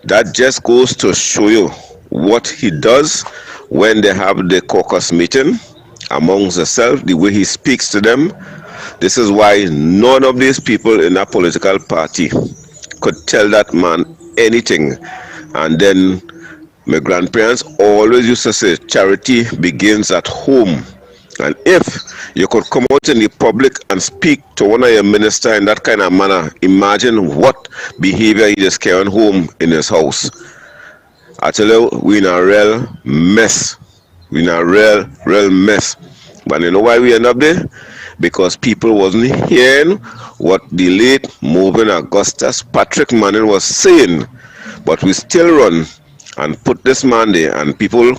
Speaker 17: that just goes to show you what he does when they have the caucus meeting amongst themselves, the way he speaks to them. This is why none of these people in that political party could tell that man anything. And then my grandparents always used to say, charity begins at home. And if you could come out in the public and speak to one of your ministers in that kind of manner, imagine what behavior he is carrying home in his house. I tell you, we're in a real mess. We're in a real mess. But you know why we end up there? Because people wasn't hearing what the late Moving Augustus Patrick Manning was saying. But we still run and put this man there, and people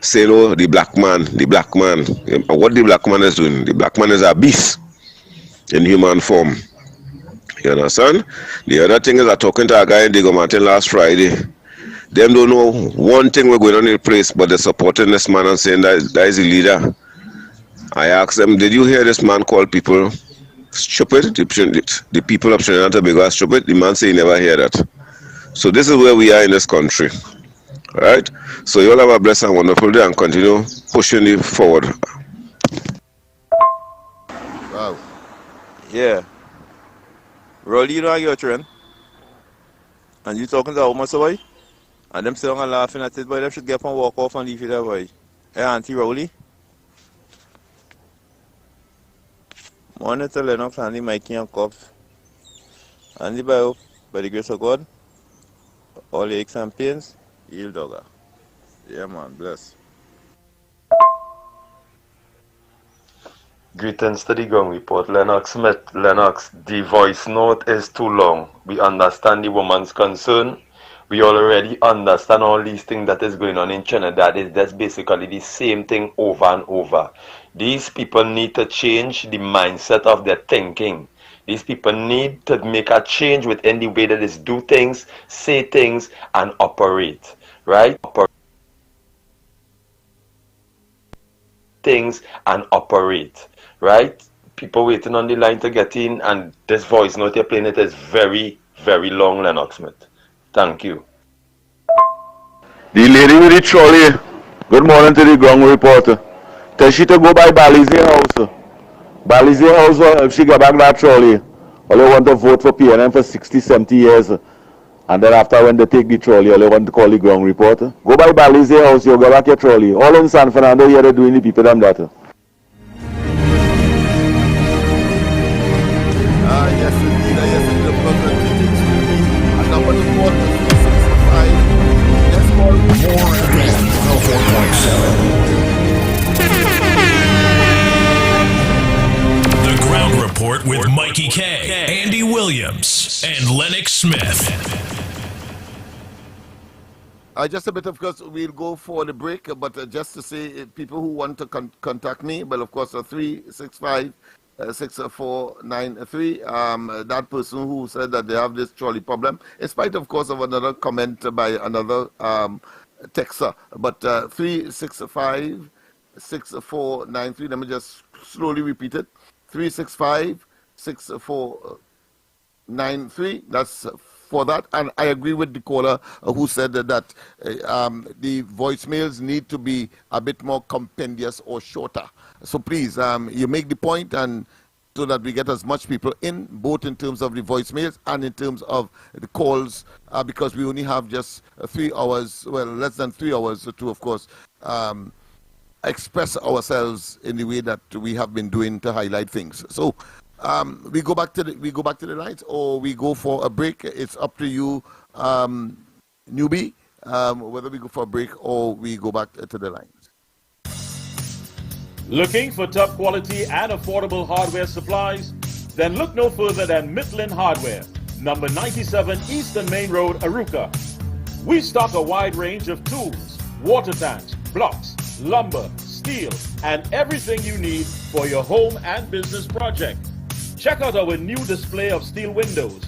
Speaker 17: say, oh, the black man. What the black man is doing? The black man is a beast in human form. You understand? The other thing is, I'm talking to a guy in Diego Martin last Friday. Them don't know one thing we're going on in the place, but they're supporting this man and saying that is the leader. I asked them, did you hear this man call people stupid? The people of Trinidad and Tobago are stupid? The man said he never hear that. So this is where we are in this country. Right? So you all have a blessed and wonderful day and continue pushing it forward.
Speaker 18: Wow. Yeah. Rolly, you know how you're trained? And you talking to a woman, so boy? And them sitting and laughing at it, boy, they should get up and walk off and leave you there, boy. Hey, Auntie Rowley? Morning to Lennox, Andy, Mikey, and Cops. Andy, by the grace of God, all the aches and pains, heal dogger. Yeah, man, bless.
Speaker 20: Greetings to the Ground Report. Lennox Smith. Lennox, the voice note is too long. We understand the woman's concern. We already understand all these things that is going on in Trinidad. It's just basically the same thing over and over. These people need to change the mindset of their thinking. These people need to make a change within the way that they do things, say things, and operate. Right? Things and operate. Right? People waiting on the line to get in, and this voice note you're playing, it is very, very long, Lennox Smith. Thank you.
Speaker 17: The lady with the trolley. Good morning to the Ground Reporter. Tell she to go by Balize House. Balize House, if she get back that trolley, all they want to vote for PNM for 60, 70 years. And then after when they take the trolley, all they want to call the Ground Reporter. Go by Balize House, you go back your trolley. All in San Fernando here, they're doing the people them that.
Speaker 19: Yes, indeed. The program meetings will be at number 4
Speaker 4: The Ground Report with Mikey K, Andy Williams, and Lennox Smith.
Speaker 19: Just a bit, of course, we'll go for the break, but just to say, people who want to contact me, well, of course, 365-6493. That person who said that they have this trolley problem, in spite, of course, of another comment by another texter, but 365-6493. Let me just slowly repeat it. 365-6493. That's for that. And I agree with the caller who said that the voicemails need to be a bit more compendious or shorter. So please, you make the point, and so that we get as much people in, both in terms of the voicemails and in terms of the calls, because we only have just 3 hours, well, less than 3 hours to, of course, express ourselves in the way that we have been doing to highlight things. So we go back to the lines, or we go for a break. It's up to you, newbie, whether we go for a break or we go back to the lines.
Speaker 22: Looking for top quality and affordable hardware supplies? Then look no further than Midland Hardware, number 97 Eastern Main Road, Arouca. We stock a wide range of tools, water tanks, blocks, lumber, steel, and everything you need for your home and business project. Check out our new display of steel windows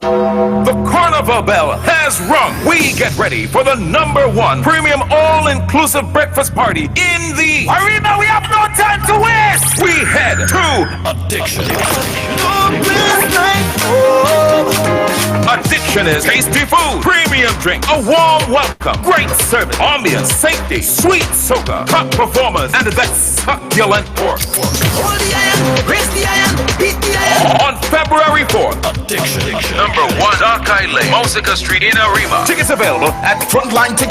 Speaker 5: The carnival bell has rung. We get ready for the #1 premium all-inclusive breakfast party in the arena. We have no time to waste. We head to Addiction. Addiction is tasty food, premium drink, a warm welcome, great service, ambience, safety, sweet soca, top performers, and that succulent pork.
Speaker 16: Hold the iron, raise the iron, beat the iron.
Speaker 5: On February 4th, Addiction. #1 Dark Lane, Mousica Street in Arima. Tickets available at Frontline Tickets.